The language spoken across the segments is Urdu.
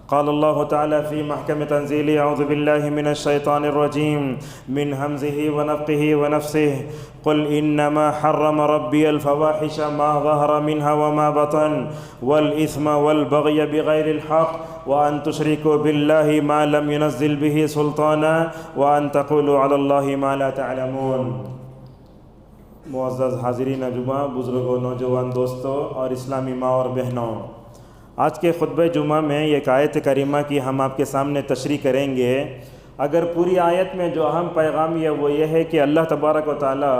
قال الله تعالى في محكم تنزيله: أعوذ بالله من الشيطان الرجيم من همزه ونفخه ونفسه. قل إنما حرم ربي الفواحش ما ظهر منها وما بطن والإثم والبغي بغير الحق وأن تشركوا بالله ما لم ينزل به سلطانا وأن تقولوا على الله ما لا تعلمون. معزز حاضرین جمعہ، بزرگوں، نوجوان دوستوں اور اسلامی ماں اور بہنوں، آج کے خطبہ جمعہ میں ایک آیت کریمہ کی ہم آپ کے سامنے تشریح کریں گے. اگر پوری آیت میں جو اہم پیغام ہے وہ یہ ہے کہ اللہ تبارک و تعالی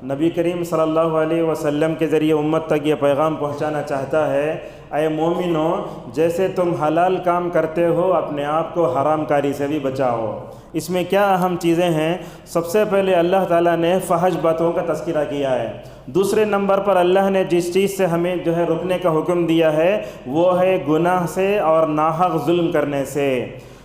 نبی کریم صلی اللہ علیہ وسلم کے ذریعے امت تک یہ پیغام پہنچانا چاہتا ہے: اے مومنو، جیسے تم حلال کام کرتے ہو اپنے آپ کو حرام کاری سے بھی بچاؤ. اس میں کیا اہم چیزیں ہیں؟ سب سے پہلے اللہ تعالیٰ نے فحش باتوں کا تذکرہ کیا ہے. دوسرے نمبر پر اللہ نے جس چیز سے ہمیں رکنے کا حکم دیا ہے وہ ہے گناہ سے اور ناحق ظلم کرنے سے.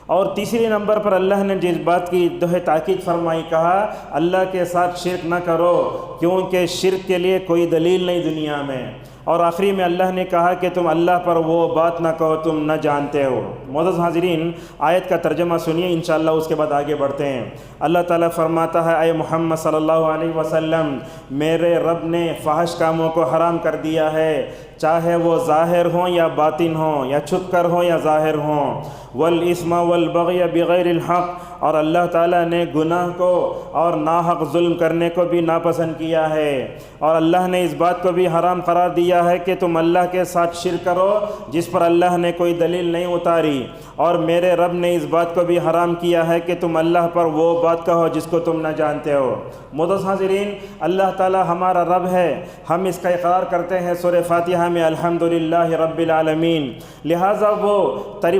اور تیسری نمبر پر اللہ نے جس بات کی تاکید فرمائی، کہا اللہ کے ساتھ شرک نہ کرو کیونکہ شرک کے لیے کوئی دلیل نہیں دنیا میں. اور آخری میں اللہ نے کہا کہ تم اللہ پر وہ بات نہ کہو تم نہ جانتے ہو. معزز حاضرین، آیت کا ترجمہ سنیے، انشاءاللہ اس کے بعد آگے بڑھتے ہیں. اللہ تعالیٰ فرماتا ہے: اے محمد صلی اللہ علیہ وسلم، میرے رب نے فحش کاموں کو حرام کر دیا ہے، چاہے وہ ظاہر ہوں یا باطن ہوں، یا چھپ کر ہوں یا ظاہر ہوں. والاسم والبغی بغیر الحق، اور اللہ تعالیٰ نے گناہ کو اور ناحق ظلم کرنے کو بھی ناپسند کیا ہے. اور اللہ نے اس بات کو بھی حرام قرار دیا ہے کہ تم اللہ کے ساتھ شرک کرو جس پر اللہ نے کوئی دلیل نہیں اتاری. اور میرے رب نے اس بات کو بھی حرام کیا ہے کہ تم اللہ پر وہ بات کہو جس کو تم نہ جانتے ہو. معزز حاضرین، اللہ تعالیٰ ہمارا رب ہے، ہم اس کا اقرار کرتے ہیں سورہ فاتحہ میں الحمدللہ رب العالمین. لہٰذا وہ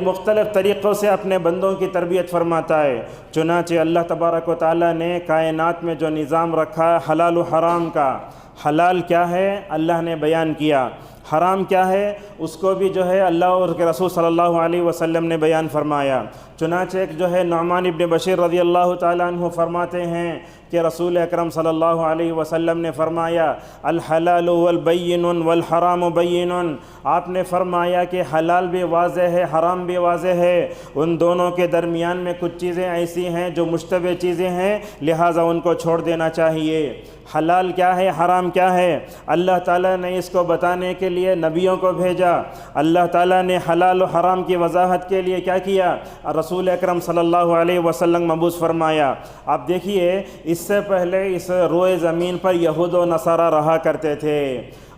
مختلف طریقوں سے اپنے بندوں کی تربیت فرماتا ہے. چنانچہ اللہ تبارک و تعالیٰ نے کائنات میں جو نظام رکھا ہے حلال و حرام کا، حلال کیا ہے اللہ نے بیان کیا، حرام کیا ہے اس کو بھی اللہ اور کے رسول صلی اللہ علیہ وسلم نے بیان فرمایا. چنانچہ ایک نعمان ابن بشیر رضی اللہ تعالیٰ عنہ فرماتے ہیں کہ رسول اکرم صلی اللہ علیہ وسلم نے فرمایا: الحلال والبین والحرام بین. آپ نے فرمایا کہ حلال بھی واضح ہے، حرام بھی واضح ہے، ان دونوں کے درمیان میں کچھ چیزیں ایسی ہیں جو مشتبہ چیزیں ہیں، لہٰذا ان کو چھوڑ دینا چاہیے. حلال کیا ہے، حرام کیا ہے، اللہ تعالیٰ نے اس کو بتانے کے لیے نبیوں کو بھیجا. اللہ تعالیٰ نے حلال و حرام کی وضاحت کے لیے کیا کیا؟ رسول اکرم صلی اللہ علیہ وسلم مبعوث فرمایا. آپ دیکھیے، اس سے پہلے اس روئے زمین پر یہود و نصارہ رہا کرتے تھے.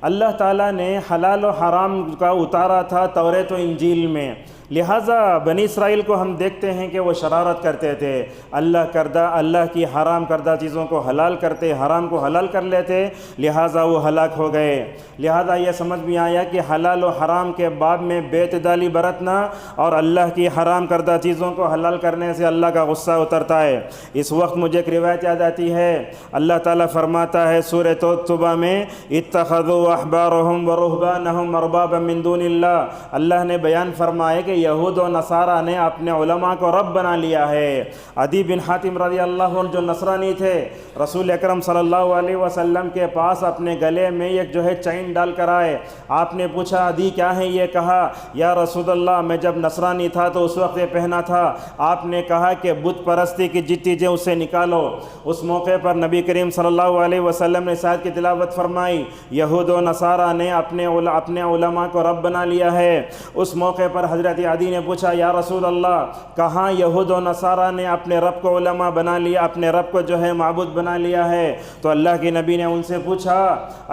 اللہ تعالیٰ نے حلال و حرام کا اتارا تھا توریت و انجیل میں. لہٰذا بنی اسرائیل کو ہم دیکھتے ہیں کہ وہ شرارت کرتے تھے، اللہ کی حرام کردہ چیزوں کو حلال کرتے، حرام کو حلال کر لیتے، لہٰذا وہ ہلاک ہو گئے. لہٰذا یہ سمجھ میں آیا کہ حلال و حرام کے باب میں بے اعتدالی برتنا اور اللہ کی حرام کردہ چیزوں کو حلال کرنے سے اللہ کا غصہ اترتا ہے. اس وقت مجھے ایک روایت یاد آتی ہے، اللہ تعالیٰ فرماتا ہے سورہ توبہ میں: اتخذوا احبارهم ورهبانهم اربابا من دون اللہ. اللہ نے بیان فرمایا کہ یہود و نصارہ نے اپنے علماء کو رب بنا لیا ہے. عدی بن حاتم رضی اللہ عنہ جو نصرانی تھے، رسول اکرم صلی اللہ علیہ وسلم کے پاس اپنے گلے میں ایک چین ڈال کر آئے. آپ نے پوچھا: عدی کیا ہے یہ؟ کہا: یا رسول اللہ، میں جب نصرانی تھا تو اس وقت یہ پہنا تھا. آپ نے کہا کہ بت پرستی کی جتنی چیزیں اسے نکالو. اس موقع پر نبی کریم صلی اللہ علیہ وسلم نے آیت کی تلاوت فرمائی: یہود و نصارہ نے اپنے علماء کو رب بنا لیا ہے. اس موقع پر حضرت عدی نے پوچھا: یا رسول اللہ، کہاں یہود و نصارہ نے اپنے رب کو علماء بنا لیا، اپنے رب کو معبود بنا لیا ہے؟ تو اللہ کے نبی نے ان سے پوچھا: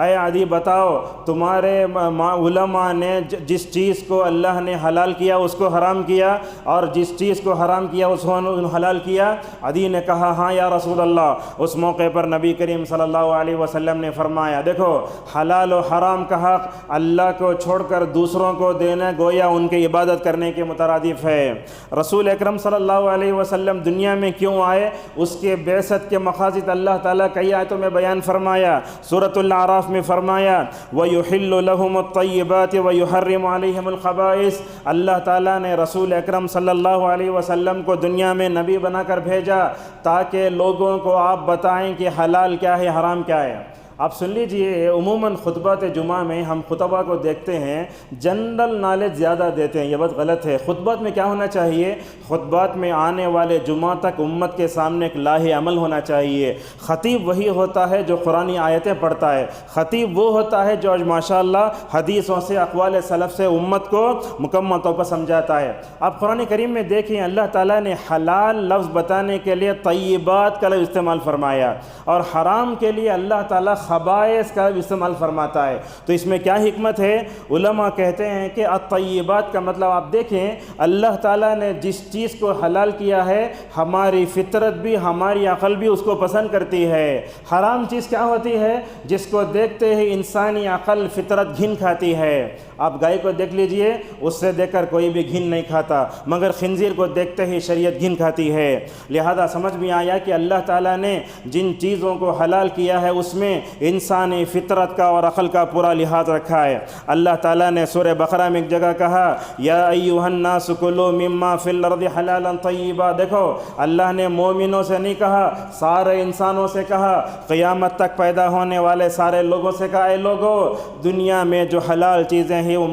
اے عدی بتاؤ، تمہارے علماء نے جس چیز کو اللہ نے حلال کیا اس کو حرام کیا، اور جس چیز کو حرام کیا اس کو حلال کیا؟ عدی نے کہا: ہاں یا رسول اللہ. اس موقع پر نبی کریم صلی اللہ علیہ وسلم نے فرمایا: دیکھو، حلال و حرام کا حق اللہ کو چھوڑ کر دوسروں کو دینا گویا ان کی عبادت کرنے کے مترادف ہے. رسول اکرم صلی اللہ علیہ وسلم دنیا میں کیوں آئے، اس کے بعثت کے مقاصد اللہ تعالیٰ کئی آیتوں میں بیان فرمایا. سورۃ الاعراف میں فرمایا: وَيُحِلُّ لَهُمُ الطَّيِّبَاتِ وَيُحَرِّمُ عَلَيْهِمُ الْخَبَائِثَ. اللہ تعالیٰ نے رسول اکرم صلی اللہ علیہ وسلم کو دنیا میں نبی بنا کر بھیجا تاکہ لوگوں کو آپ بتائیں کہ حلال کیا ہے، حرام کیا ہے. آپ سن لیجئے، عموماً خطبات جمعہ میں ہم خطبہ کو دیکھتے ہیں جنرل نالج زیادہ دیتے ہیں، یہ بات غلط ہے۔ خطبات میں کیا ہونا چاہیے؟ خطبات میں آنے والے جمعہ تک امت کے سامنے ایک لاہ عمل ہونا چاہیے۔ خطیب وہی ہوتا ہے جو قرآنی آیتیں پڑھتا ہے، خطیب وہ ہوتا ہے جو ماشاءاللہ حدیثوں سے، اقوال سلف سے امت کو مکمل طور پر سمجھاتا ہے۔ آپ قرآن کریم میں دیکھیں، اللہ تعالیٰ نے حلال لفظ بتانے کے لیے طیبات کا لفظ استعمال فرمایا، اور حرام کے لیے اللہ تعالیٰ خبائث کا لفظ استعمال فرماتا ہے۔ تو اس میں کیا حکمت ہے؟ علماء کہتے ہیں کہ الطیبات کا مطلب آپ دیکھیں، اللہ تعالیٰ نے جس چیز کو حلال کیا ہے ہماری فطرت بھی، ہماری عقل بھی اس کو پسند کرتی ہے۔ حرام چیز کیا ہوتی ہے؟ جس کو دیکھتے ہی انسانی عقل فطرت گھن کھاتی ہے۔ آپ گائے کو دیکھ لیجئے، اس سے دیکھ کر کوئی بھی گھن نہیں کھاتا، مگر خنزیر کو دیکھتے ہی شریعت گھن کھاتی ہے۔ لہذا سمجھ میں آیا کہ اللہ تعالیٰ نے جن چیزوں کو حلال کیا ہے اس میں انسانی فطرت کا اور عقل کا پورا لحاظ رکھا ہے۔ اللہ تعالیٰ نے سورہ بقرہ میں ایک جگہ کہا، یا ایھا الناس کلوا مما فی الارض حلالا طیبا۔ دیکھو، اللہ نے مومنوں سے نہیں کہا، سارے انسانوں سے کہا، قیامت تک پیدا ہونے والے سارے لوگوں سے کہا، اے لوگوں، دنیا میں جو حلال چیزیں ہیں وہ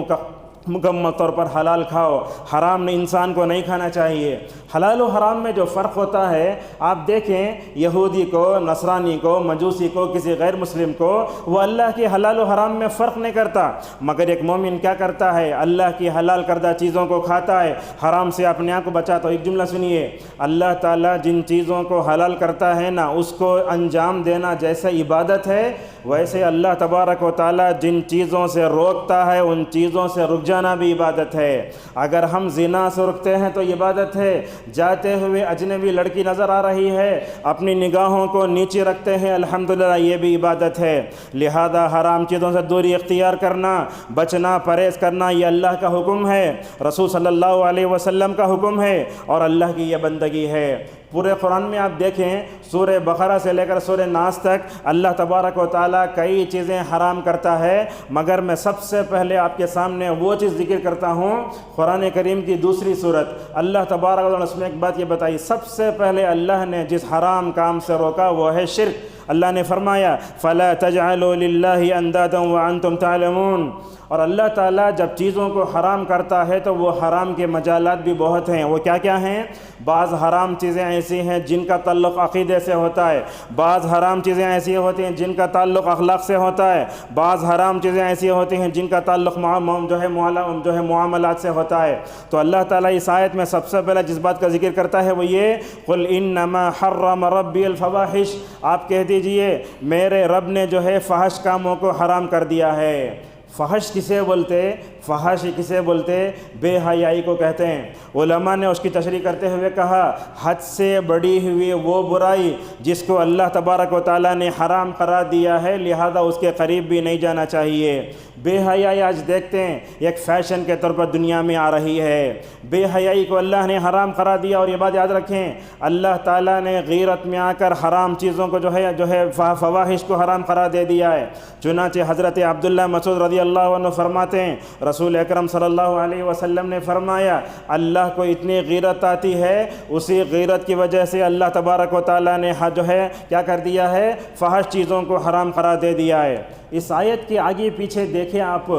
مکمل طور پر حلال کھاؤ، حرام نے انسان کو نہیں کھانا چاہیے۔ حلال و حرام میں جو فرق ہوتا ہے، آپ دیکھیں یہودی کو، نصرانی کو، مجوسی کو، کسی غیر مسلم کو، وہ اللہ کی حلال و حرام میں فرق نہیں کرتا، مگر ایک مومن کیا کرتا ہے؟ اللہ کی حلال کردہ چیزوں کو کھاتا ہے، حرام سے اپنے آپ کو بچاتا ہے۔ ایک جملہ سنیے، اللہ تعالیٰ جن چیزوں کو حلال کرتا ہے نا، اس کو انجام دینا جیسے عبادت ہے، ویسے اللہ تبارک و تعالیٰ جن چیزوں سے روکتا ہے ان چیزوں سے رک جانا بھی عبادت ہے۔ اگر ہم زنا سے رکتے ہیں تو عبادت ہے، جاتے ہوئے اجنبی لڑکی نظر آ رہی ہے، اپنی نگاہوں کو نیچے رکھتے ہیں، الحمدللہ یہ بھی عبادت ہے۔ لہذا حرام چیزوں سے دوری اختیار کرنا، بچنا، پرہیز کرنا، یہ اللہ کا حکم ہے، رسول صلی اللہ علیہ وسلم کا حکم ہے، اور اللہ کی یہ بندگی ہے۔ پورے قرآن میں آپ دیکھیں، سورہ بقرہ سے لے کر سورہ ناس تک اللہ تبارک و تعالیٰ کئی چیزیں حرام کرتا ہے، مگر میں سب سے پہلے آپ کے سامنے وہ چیز ذکر کرتا ہوں، قرآن کریم کی دوسری صورت، اللہ تبارک و تعالیٰ نے اس میں ایک بات یہ بتائی، سب سے پہلے اللہ نے جس حرام کام سے روکا وہ ہے شرک۔ اللہ نے فرمایا فَلَا تَجْعَلُوا لِلَّهِ أَنْدَادًا وَأَنْتُمْ تَعْلَمُونَ۔ اور اللہ تعالیٰ جب چیزوں کو حرام کرتا ہے تو وہ حرام کے مجالات بھی بہت ہیں۔ وہ کیا کیا ہیں؟ بعض حرام چیزیں ایسی ہیں جن کا تعلق عقیدے سے ہوتا ہے، بعض حرام چیزیں ایسی ہوتی ہیں جن کا تعلق اخلاق سے ہوتا ہے، بعض حرام چیزیں ایسی ہوتی ہیں جن کا تعلق معاملات سے ہوتا ہے۔ تو اللہ تعالیٰ اس آیت میں سب سے پہلے جس بات کا ذکر کرتا ہے وہ یہ، قُلْ إِنَّمَا حَرَّمَ رَبِّي الْفَوَاحِشَ، آپ کہہ دیجئے میرے رب نے جو ہے فحش کاموں کو حرام کر دیا ہے۔ فحش کسے بولتے؟ فحش کسے بولتے؟ بے حیائی کو کہتے ہیں۔ علماء نے اس کی تشریح کرتے ہوئے کہا، حد سے بڑی ہوئی وہ برائی جس کو اللہ تبارک و تعالیٰ نے حرام قرار دیا ہے، لہذا اس کے قریب بھی نہیں جانا چاہیے۔ بے حیائی آج دیکھتے ہیں ایک فیشن کے طور پر دنیا میں آ رہی ہے۔ بے حیائی کو اللہ نے حرام قرار دیا، اور یہ بات یاد رکھیں، اللہ تعالیٰ نے غیرت میں آ کر حرام چیزوں کو جو ہے فواحش کو حرام قرار دے دیا ہے۔ چنانچہ حضرت عبداللہ مسعود رضی اللہ عنہ فرماتے ہیں، رسول اکرم صلی اللہ علیہ وسلم نے فرمایا، اللہ کو اتنی غیرت آتی ہے، اسی غیرت کی وجہ سے اللہ تبارک و تعالیٰ نے جو ہے کیا کر دیا ہے؟ فحش چیزوں کو حرام قرار دے دیا ہے۔ اس آیت کے آگے پیچھے دیکھیں آپ،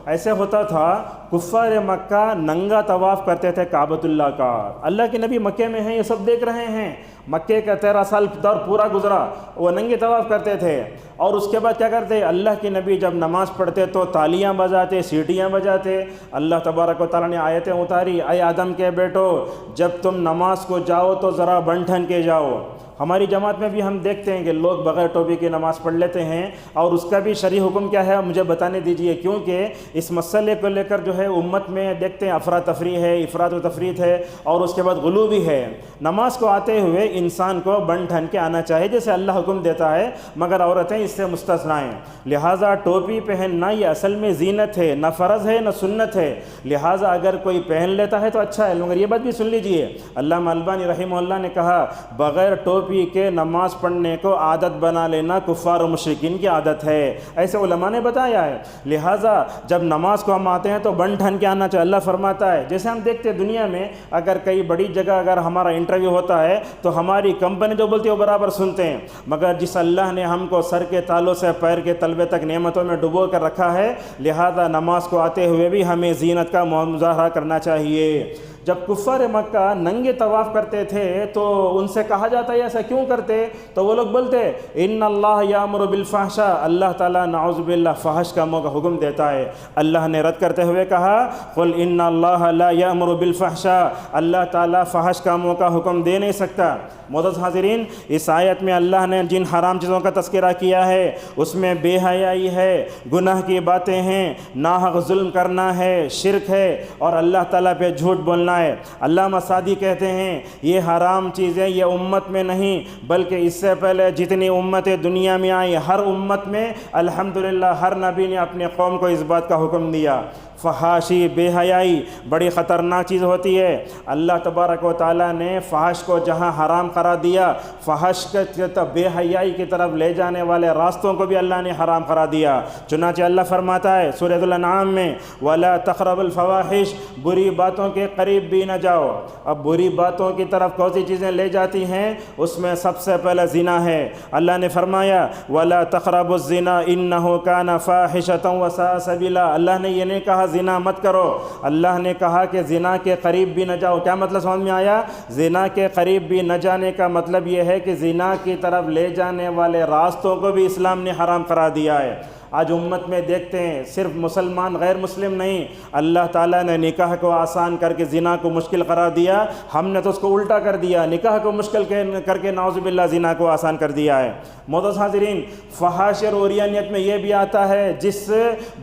ایسے ہوتا تھا کفار مکہ ننگا طواف کرتے تھے کعبۃ اللہ کا۔ اللہ کے نبی مکے میں ہیں، یہ سب دیکھ رہے ہیں، مکے کا 13 سال دور پورا گزرا، وہ ننگے طواف کرتے تھے۔ اور اس کے بعد کیا کرتے؟ اللہ کے نبی جب نماز پڑھتے تو تالیاں بجاتے، سیٹیاں بجاتے۔ اللہ تبارک و تعالیٰ نے آیتیں اتاری، اے آدم کے بیٹو، جب تم نماز کو جاؤ تو ذرا بن ٹھن کے جاؤ۔ ہماری جماعت میں بھی ہم دیکھتے ہیں کہ لوگ بغیر ٹوپی کی نماز پڑھ لیتے ہیں، اور اس کا بھی شرعی حکم کیا ہے مجھے بتانے دیجئے، کیونکہ اس مسئلے کو لے کر جو ہے امت میں دیکھتے ہیں افراتفری ہے، افراط و تفریط ہے، اور اس کے بعد غلو بھی ہے۔ نماز کو آتے ہوئے انسان کو بن ٹھن کے آنا چاہیے جیسے اللہ حکم دیتا ہے، مگر عورتیں اس سے مستثنیٰ ہیں۔ لہٰذا ٹوپی پہننا یہ اصل میں زینت ہے، نہ فرض ہے نہ سنت ہے، لہٰذا اگر کوئی پہن لیتا ہے تو اچھا ہے، مگر یہ بات بھی سن لیجئے، علامہ البانی رحمہ اللہ نے کہا بغیر ٹوپی پی کے نماز پڑھنے کو عادت بنا لینا کفار و مشرکین کی عادت ہے، ایسے علماء نے بتایا ہے۔ لہٰذا جب نماز کو ہم آتے ہیں تو بن ٹھن کے آنا چاہیے۔ اللہ فرماتا ہے، جیسے ہم دیکھتے ہیں دنیا میں اگر کئی بڑی جگہ اگر ہمارا انٹرویو ہوتا ہے تو ہماری کمپنی جو بولتی ہے وہ برابر سنتے ہیں، مگر جس اللہ نے ہم کو سر کے تالوں سے پیر کے تلوے تک نعمتوں میں ڈبو کر رکھا ہے، لہذا نماز کو آتے ہوئے بھی ہمیں زینت کا مظاہرہ کرنا چاہیے۔ جب کفار مکہ ننگے طواف کرتے تھے تو ان سے کہا جاتا ہے ایسا کیوں کرتے؟ تو وہ لوگ بولتے ان اللہ یامر بالفحشاء، اللہ تعالیٰ نعوذ باللہ فحش کاموں کا حکم دیتا ہے۔ اللہ نے رد کرتے ہوئے کہا قل ان اللہ لا یامر بالفحشاء، اللہ تعالیٰ فحش کاموں کا حکم دے نہیں سکتا۔ معزز حاضرین، اس آیت میں اللہ نے جن حرام چیزوں کا تذکرہ کیا ہے اس میں بے حیائی ہے، گناہ کی باتیں ہیں، ناحق ظلم کرنا ہے، شرک ہے اور اللہ تعالیٰ پہ جھوٹ بولنا ہے۔ علامہ سعدی کہتے ہیں یہ حرام چیزیں یہ امت میں نہیں بلکہ اس سے پہلے جتنی امتیں دنیا میں آئی ہر امت میں الحمدللہ ہر نبی نے اپنے قوم کو اس بات کا حکم دیا۔ فحاشی، بے حیائی بڑی خطرناک چیز ہوتی ہے۔ اللہ تبارک و تعالیٰ نے فحش کو جہاں حرام قرار دیا، فحش کے بے حیائی کی طرف لے جانے والے راستوں کو بھی اللہ نے حرام قرار دیا۔ چنانچہ اللہ فرماتا ہے سورۃ الانعام میں وَلَا تَقْرَبُوا الْفَوَاحِشَ، بری باتوں کے قریب بھی نہ جاؤ۔ اب بری باتوں کی طرف کون سی چیزیں لے جاتی ہیں؟ اس میں سب سے پہلے زنا ہے۔ اللہ نے فرمایا وَلَا تَقْرَبُوا الزِّنَا إِنَّهُ كَانَ فَاحِشَةً وَسَاءَ سَبِيلًا، اللہ نے یہ نہیں کہا زنا مت کرو، اللہ نے کہا کہ زنا کے قریب بھی نہ جاؤ۔ کیا مطلب سمجھ میں آیا؟ زنا کے قریب بھی نہ جانے کا مطلب یہ ہے کہ زنا کی طرف لے جانے والے راستوں کو بھی اسلام نے حرام قرار دیا ہے۔ آج امت میں دیکھتے ہیں صرف مسلمان غیر مسلم نہیں، اللہ تعالیٰ نے نکاح کو آسان کر کے زنا کو مشکل قرار دیا، ہم نے تو اس کو الٹا کر دیا، نکاح کو مشکل کر کے نعوذ باللہ زنا کو آسان کر دیا ہے۔ معزز حاضرین، فحاشی اور عریانیت میں یہ بھی آتا ہے جس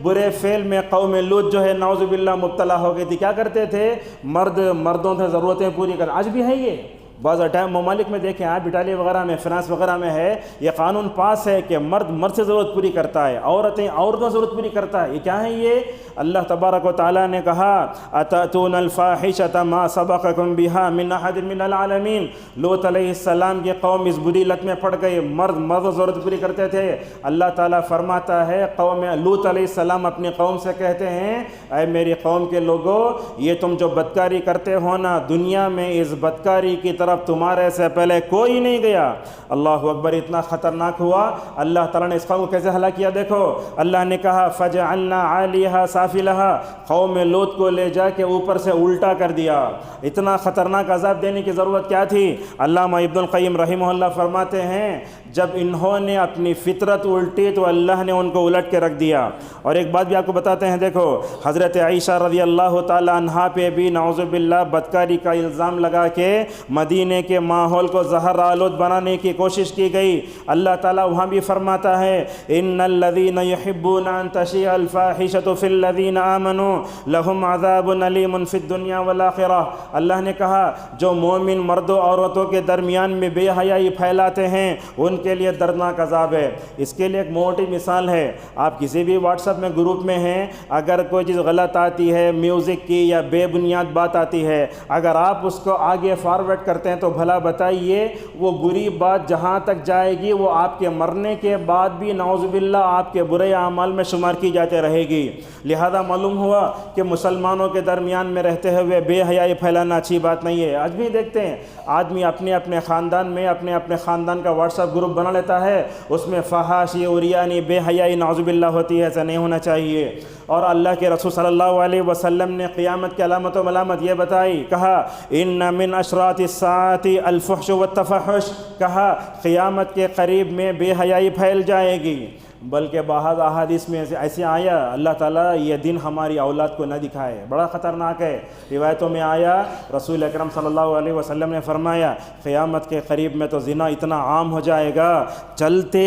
برے فعل میں قوم لوط جو ہے نعوذ باللہ مبتلا ہو گئی تھی۔ کیا کرتے تھے؟ مردوں سے ضرورتیں پوری کر، آج بھی ہے یہ بعض ٹائم ممالک میں دیکھیں، آپ اٹالی وغیرہ میں فرانس وغیرہ میں ہے یہ قانون پاس ہے کہ مرد سے ضرورت پوری کرتا ہے، عورتوں سے ضرورت پوری کرتا ہے۔ یہ کیا ہے؟ یہ اللہ تبارک و تعالیٰ نے کہا اتأتون الفاحشۃ ما سبقکم بہا من احد من العالمین، لوط علیہ السلام کی قوم اس بری لت میں پڑ گئی، مرد ضرورت پوری کرتے تھے۔ اللہ تعالیٰ فرماتا ہے قوم لوط علیہ السلام اپنی قوم سے کہتے ہیں اے میری قوم کے لوگوں، یہ تم جو بدکاری کرتے ہو نا، دنیا میں اس بدکاری کی طرف تمہارے سے پہلے کوئی نہیں گیا۔ اللہ اکبر، اتنا خطرناک ہوا۔ اللہ تعالیٰ نے اس قوم کو کیسے ہلاک کیا دیکھو، اللہ نے کہا فجعلنا عالیہا سافلہا، قوم لوط کو لے جا کے اوپر سے الٹا کر دیا۔ اتنا خطرناک عذاب دینے کی ضرورت کیا تھی؟ علامہ ابن القیم رحمہ اللہ فرماتے ہیں جب انہوں نے اپنی فطرت الٹی تو اللہ نے ان کو الٹ کے رکھ دیا۔ اور ایک بات بھی آپ کو بتاتے ہیں، دیکھو حضرت عائشہ رضی اللہ تعالی عنہا پہ بھی نعوذ باللہ بدکاری کا الزام لگا کے مدینے کے ماحول کو زہر آلود بنانے کی کوشش کی گئی۔ اللہ تعالیٰ وہاں بھی فرماتا ہے ان الذین یحبون ان تشیع الفاحشۃ فی الذین آمنوا لہم عذاب علیم فی الدنیا والآخرہ۔ اللہ نے کہا جو مومن مردوں عورتوں کے درمیان میں بے حیائی پھیلاتے ہیں ان کے لیے دردناک عذاب ہے۔ اس کے لیے ایک موٹی مثال ہے، آپ کسی بھی واٹس ایپ میں گروپ میں ہیں، اگر کوئی چیز غلط آتی ہے، میوزک کی یا بے بنیاد بات آتی ہے، اگر آپ اس کو آگے فارورڈ کرتے ہیں تو بھلا بتائیے وہ بری بات جہاں تک جائے گی وہ آپ کے مرنے کے بعد بھی نعوذ باللہ آپ کے برے اعمال میں شمار کی جاتے رہے گی۔ لہذا معلوم ہوا کہ مسلمانوں کے درمیان میں رہتے ہوئے بے حیائی پھیلانا اچھی بات نہیں ہے۔ آج بھی دیکھتے ہیں آدمی اپنے خاندان میں اپنے خاندان کا واٹس ایپ گروپ بنا لیتا ہے، اس میں فحاشی عریانی بے حیائی نعوذ باللہ ہوتی ہے، ایسا نہیں ہونا چاہیے۔ اور اللہ کے رسول صلی اللہ علیہ وسلم نے قیامت کی علامت و ملامت یہ بتائی، کہا ان من اشراط الساعۃ الفحش والتفحش، کہا قیامت کے قریب میں بے حیائی پھیل جائے گی۔ بلکہ بعض احادیث میں ایسے آیا اللہ تعالیٰ یہ دن ہماری اولاد کو نہ دکھائے، بڑا خطرناک ہے۔ روایتوں میں آیا رسول اکرم صلی اللہ علیہ وسلم نے فرمایا قیامت کے قریب میں تو زنا اتنا عام ہو جائے گا، چلتے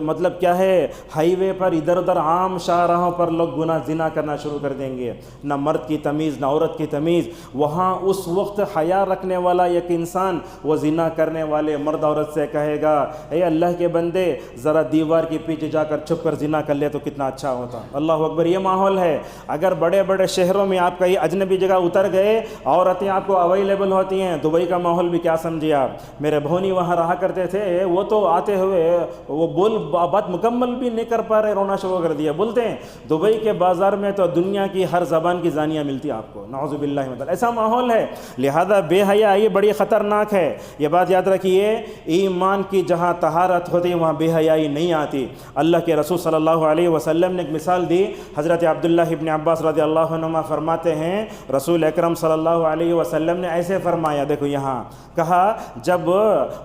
مطلب کیا ہے ہائی وے پر ادھر ادھر عام شاہراہوں پر لوگ زنا کرنا شروع کر دیں گے، نہ مرد کی تمیز نہ عورت کی تمیز۔ وہاں اس وقت حیا رکھنے والا ایک انسان وہ زنا کرنے والے مرد عورت سے کہے گا اے اللہ کے بندے ذرا دیوار کے پیچھے جا کر چھپ کر زنا کر لے تو کتنا اچھا ہوتا. اللہ اکبر. یہ ماحول ہے. اگر بڑے بڑے شہروں میں آپ کہیں اجنبی جگہ اتر گئے, عورتیں آپ کو اویلیبل ہوتی ہیں. دبئی کا ماحول بھی کیا سمجھے آپ. میرے بھونی وہاں رہا کرتے تھے, وہ تو آتے ہوئے وہ بات مکمل بھی نہیں کر پا رہے, رونا شروع کر دیا. بولتے ہیں دبئی کے بازار میں تو دنیا کی ہر زبان کی زانیہ ملتی آپ کو. نعوذ باللہ من ذالک. ایسا ماحول ہے. لہذا بے حیائی بڑی خطرناک ہے. یہ بات یاد رکھیے, ایمان کی جہاں طہارت ہوتی ہے وہاں بے حیائی نہیں آتی. اللہ کے رسول صلی اللہ علیہ وسلم نے ایک مثال دی. حضرت عبداللہ ابن عباس رضی اللہ عنہما فرماتے ہیں رسول اکرم صلی اللہ علیہ وسلم نے ایسے فرمایا, دیکھو یہاں کہا جب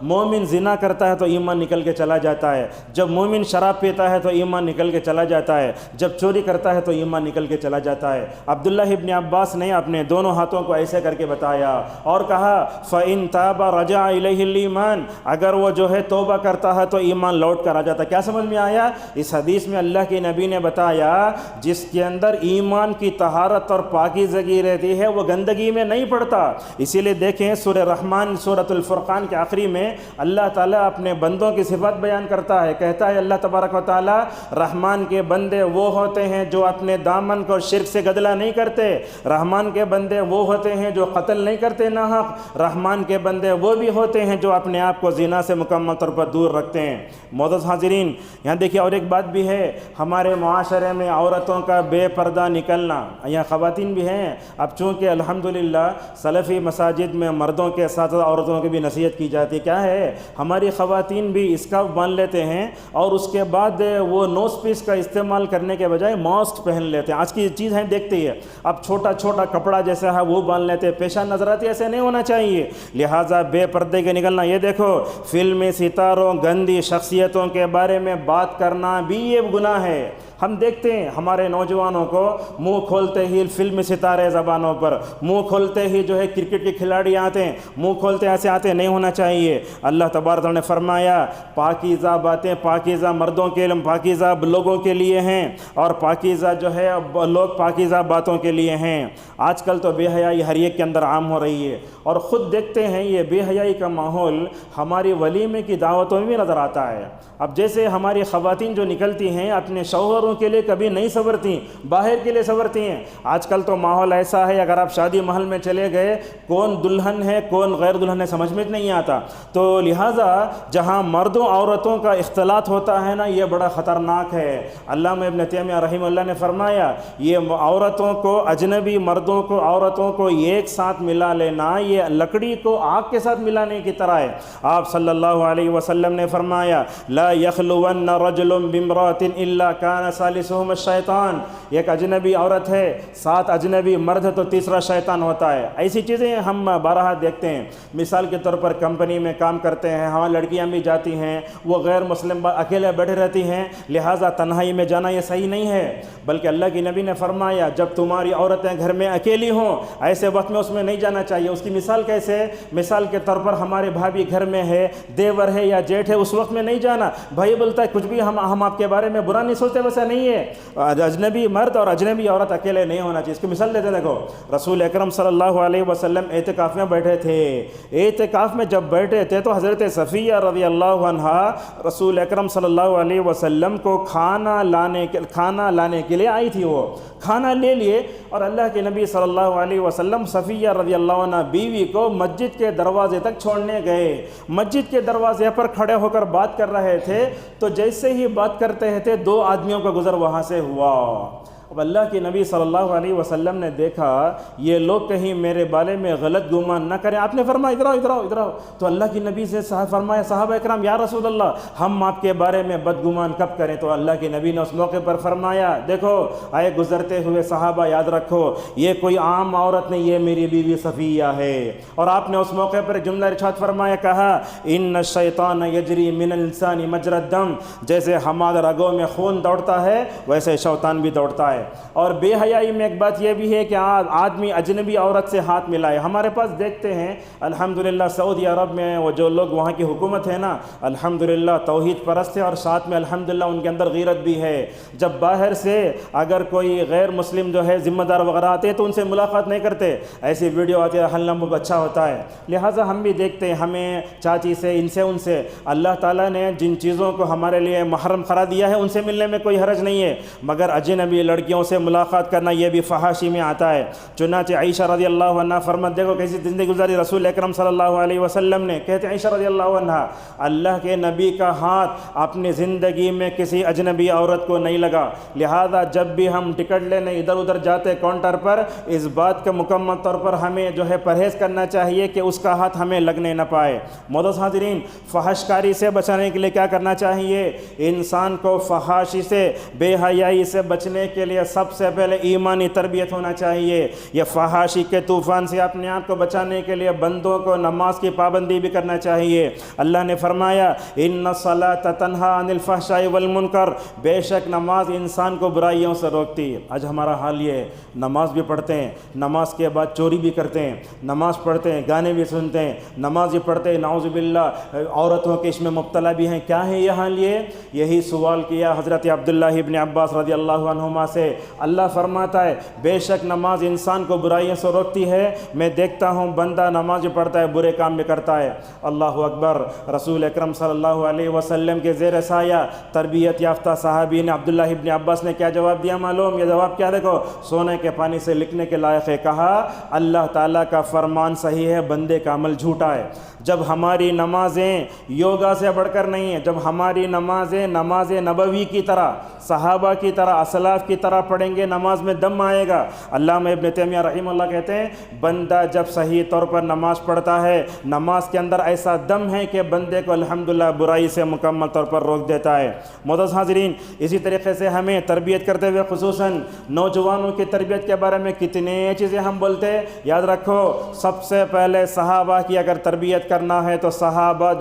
مومن زنا کرتا ہے تو ایمان نکل کے چلا جاتا ہے, جب مومن شراب پیتا ہے تو ایمان نکل کے چلا جاتا ہے, جب چوری کرتا ہے تو ایمان نکل کے چلا جاتا ہے. عبداللہ ابن عباس نے اپنے دونوں ہاتھوں کو ایسے کر کے بتایا اور کہا فَإِن تَابَ رَجَعَ إِلَيْهِ الْإِيمَانِ, اگر وہ جو ہے توبہ کرتا ہے تو ایمان لوٹ کر آ جاتا ہے. کیا سمجھ میں آیا؟ اس حدیث میں اللہ کے نبی نے بتایا جس کے اندر ایمان کی طہارت اور پاکیزگی رہتی ہے وہ گندگی میں نہیں پڑتا. اسی لیے دیکھیں سورہ رحمان سورۃ الفرقان کے آخری میں اللہ تعالیٰ اپنے بندوں کی صفت بیان کرتا ہے. کہتا ہے اللہ تبارک و تعالیٰ رحمان کے بندے وہ ہوتے ہیں جو اپنے دامن کو شرک سے گدلا نہیں کرتے. رحمان کے بندے وہ ہوتے ہیں جو قتل نہیں کرتے ناحق. رحمان کے بندے وہ بھی ہوتے ہیں جو اپنے آپ کو زنا سے مکمل طور پر دور رکھتے ہیں. معزز حاضرین, یہاں دیکھیے اور ایک بات بھی ہے, ہمارے معاشرے میں عورتوں کا بے پردہ نکلنا. یہاں خواتین بھی ہیں. اب چونکہ الحمدللہ سلفی مساجد میں مردوں کے ساتھ عورتوں کی بھی نصیحت کی جاتی ہے. کیا ہے, ہماری خواتین بھی اسکارف باندھ لیتے ہیں اور اس کے بعد وہ نوز پیس کا استعمال کرنے کے بجائے ماسک پہن لیتے ہیں. آج کی چیز ہے دیکھتے ہیں, اب چھوٹا چھوٹا کپڑا جیسا ہے وہ باندھ لیتے ہیں, پیشہ نظر آتی ہے. ایسے نہیں ہونا چاہیے. لہٰذا بے پردے کے نکلنا. یہ دیکھو فلمی ستاروں گندی شخصیتوں کے بارے میں بات کرنا بھی یہ گناہ ہے. ہم دیکھتے ہیں ہمارے نوجوانوں کو منہ کھولتے ہی فلمی ستارے زبانوں پر, منہ کھولتے ہی جو ہے کرکٹ کے کھلاڑی آتے ہیں, منہ کھولتے ایسے آتے. نہیں ہونا چاہیے. اللہ تبارک نے فرمایا پاکیزہ باتیں پاکیزہ مردوں کے علم پاکیزہ لوگوں کے لیے ہیں اور پاکیزہ جو ہے لوگ پاکیزہ باتوں کے لیے ہیں. آج کل تو بے حیائی ہر ایک کے اندر عام ہو رہی ہے اور خود دیکھتے ہیں یہ بے حیائی کا ماحول ہماری ولیمے کی دعوتوں میں بھی نظر آتا ہے. اب جیسے ہماری خواتین جو نکلتی ہیں اپنے شوہروں کے لیے کبھی نہیں سنورتی, باہر کے لیے سنورتی ہیں. آج کل تو ماحول ایسا ہے اگر آپ شادی محل میں چلے گئے کون دلہن ہے کون غیر دلہن ہے سمجھ میں نہیں آتا. تو لہٰذا جہاں مردوں عورتوں کا اختلاط ہوتا ہے نا یہ بڑا خطرناک ہے. علامہ ابن تیمیہ رحمہ اللہ نے فرمایا یہ عورتوں کو اجنبی مردوں کو عورتوں کو ایک ساتھ ملا لینا یہ لکڑی کو آگ کے ساتھ ملانے کی طرح ہے. آپ صلی اللہ علیہ وسلم نے فرمایا لا یخلون رجل بامرأة الا کان ثالثہم الشیطان. ایک اجنبی عورت ہے ساتھ اجنبی مرد تو تیسرا شیطان ہوتا ہے. ایسی چیزیں ہم بارہا دیکھتے ہیں. مثال کے طور پر کمپنی میں کام کرتے ہیں, ہاں لڑکیاں بھی جاتی ہیں, وہ غیر مسلم اکیلے بیٹھے رہتی ہیں, لہٰذا تنہائی میں جانا یہ صحیح نہیں ہے. بلکہ اللہ کی نبی نے فرمایا جب تمہاری عورتیں گھر میں اکیلی ہوں ایسے وقت میں اس میں نہیں جانا چاہیے. اس کی مثال کیسے؟ مثال کے طور پر ہمارے بھابھی گھر میں ہے, دیور ہے یا جیٹھ ہے, اس وقت میں نہیں جانا. بھائی بولتا ہے کچھ بھی ہم آپ کے بارے میں برا نہیں سوچتے, ویسا نہیں ہے. اجنبی مرد اور اجنبی عورت اکیلے نہیں ہونا چاہیے. اس کی مثال دیتے دیکھو رسول اکرم صلی اللہ علیہ وسلم اعتکاف میں بیٹھے تھے. اعتکاف میں جب بیٹھے تھے تو حضرت صفیہ رضی اللہ عنہا رسول اکرم صلی اللہ علیہ وسلم کو کھانا لانے کے لیے آئی تھی. وہ کھانا لے لیے اور اللہ کے نبی صلی اللہ علیہ وسلم صفیہ رضی اللہ عنہ بیوی کو مسجد کے دروازے تک چھوڑنے گئے. مسجد کے دروازے پر کھڑے ہو کر بات کر رہے تھے تو جیسے ہی بات کرتے تھے دو آدمیوں کا گزر وہاں سے ہوا. اب اللہ کے نبی صلی اللہ علیہ وسلم نے دیکھا یہ لوگ کہیں میرے بارے میں غلط گمان نہ کریں. آپ نے فرمایا ادھر آؤ. تو اللہ کے نبی سے فرمایا صحابہ اکرام یا رسول اللہ ہم آپ کے بارے میں بدگمان کب کریں؟ تو اللہ کے نبی نے اس موقع پر فرمایا دیکھو آئے گزرتے ہوئے صحابہ یاد رکھو یہ کوئی عام عورت نہیں, یہ میری بیوی صفیہ ہے. اور آپ نے اس موقع پر جملہ ارشاد فرمایا کہا ان الشیطان یجری من الانسان مجرى الدم, جیسے ہمارے رگوں میں خون دوڑتا ہے ویسے شیطان بھی دوڑتا ہے. ہے۔ اور بے حیائی میں ایک بات یہ بھی ہے کہ آدمی اجنبی عورت سے ہاتھ ملائے۔ ہمارے پاس دیکھتے ہیں الحمدللہ سعودی عرب میں وہ جو لوگ وہاں کی حکومت ہے نا، الحمدللہ توحید پرست ہے، اور ساتھ میں الحمدللہ ان کے اندر غیرت بھی ہے۔ جب باہر سے اگر کوئی غیر مسلم جو ہے ذمہ دار وغیرہ آتے ہیں تو ان سے ملاقات نہیں کرتے، ایسی ویڈیو آتی ہے، حل نمبر اچھا ہوتا ہے۔ لہٰذا ہم بھی دیکھتے ہیں، ہمیں چاچی سے، ان سے، ان سے، اللہ تعالیٰ نے جن چیزوں کو ہمارے لیے محرم قرار دیا ہے ان سے ملنے میں کوئی حرج نہیں ہے، مگر اجنبی لڑکیوں سے ملاقات کرنا یہ بھی فحاشی میں آتا ہے۔ چنانچہ عائشہ رضی اللہ عنہ فرماتے، دیکھو کیسی زندگی گزاری رسول اکرم صلی اللہ علیہ وسلم نے۔ کہتے ہیں عائشہ رضی اللہ عنہ، اللہ کے نبی کا ہاتھ اپنی زندگی میں کسی اجنبی عورت کو نہیں لگا، لہذا جب بھی ہم ٹکٹ لینے ادھر ادھر جاتے کاؤنٹر پر، اس بات کا مکمل طور پر ہمیں جو ہے پرہیز کرنا چاہیے کہ اس کا ہاتھ ہمیں لگنے نہ پائے۔ معزز حاضرین، فحش کاری سے بچانے کے لیے کیا کرنا چاہیے؟ انسان کو فحاشی سے، بے حیائی سے بچنے کے لیے سب سے پہلے ایمانی تربیت ہونا چاہیے۔ یہ فحاشی کے طوفان سے اپنے آپ کو بچانے کے لیے بندوں کو نماز کی پابندی بھی کرنا چاہیے۔ اللہ نے فرمایا ان الصلاۃ تنہی عن الفحشاء والمنکر، بے شک نماز انسان کو برائیوں سے روکتی ہے۔ آج ہمارا حال یہ ہے، نماز بھی پڑھتے ہیں، نماز کے بعد چوری بھی کرتے ہیں، نماز پڑھتے ہیں گانے بھی سنتے ہیں، نماز بھی پڑھتے ہیں، نعوذ باللہ عورتوں کے اس میں مبتلا بھی ہیں۔ کیا ہے یہ حال؟ یہی سوال کیا حضرت عبداللہ ابن عباس رضی اللہ عنہما سے۔ اللہ فرماتا ہے بے شک نماز انسان کو برائیوں سے روکتی ہے، میں دیکھتا ہوں بندہ نماز بھی پڑھتا ہے برے کام بھی کرتا ہے۔ اللہ اکبر۔ رسول اکرم صلی اللہ علیہ وسلم کے زیر سایہ تربیت یافتہ صحابی نے عبداللہ ابن عباس نے کیا جواب دیا معلوم؟ یہ جواب کیا؟ دیکھو، سونے کے پانی سے لکھنے کے لائق ہے۔ کہا اللہ تعالیٰ کا فرمان صحیح ہے، بندے کا عمل جھوٹا ہے۔ جب ہماری نمازیں یوگا سے بڑھ کر نہیں ہیں، جب ہماری نمازیں نماز نبوی کی طرح، صحابہ کی طرح، اسلاف کی طرح پڑھیں گے، نماز میں دم آئے گا۔ علامہ ابن تیمیہ رحمہ اللہ کہتے ہیں بندہ جب صحیح طور پر نماز پڑھتا ہے، نماز کے اندر ایسا دم ہے کہ بندے کو الحمدللہ برائی سے مکمل طور پر روک دیتا ہے۔ معزز حاضرین، اسی طریقے سے ہمیں تربیت کرتے ہوئے خصوصاً نوجوانوں کی تربیت کے بارے میں کتنے چیزیں ہم بولتے ہیں۔ یاد رکھو، سب سے پہلے صحابہ کی اگر تربیت کرنا ہے تو صحابہ،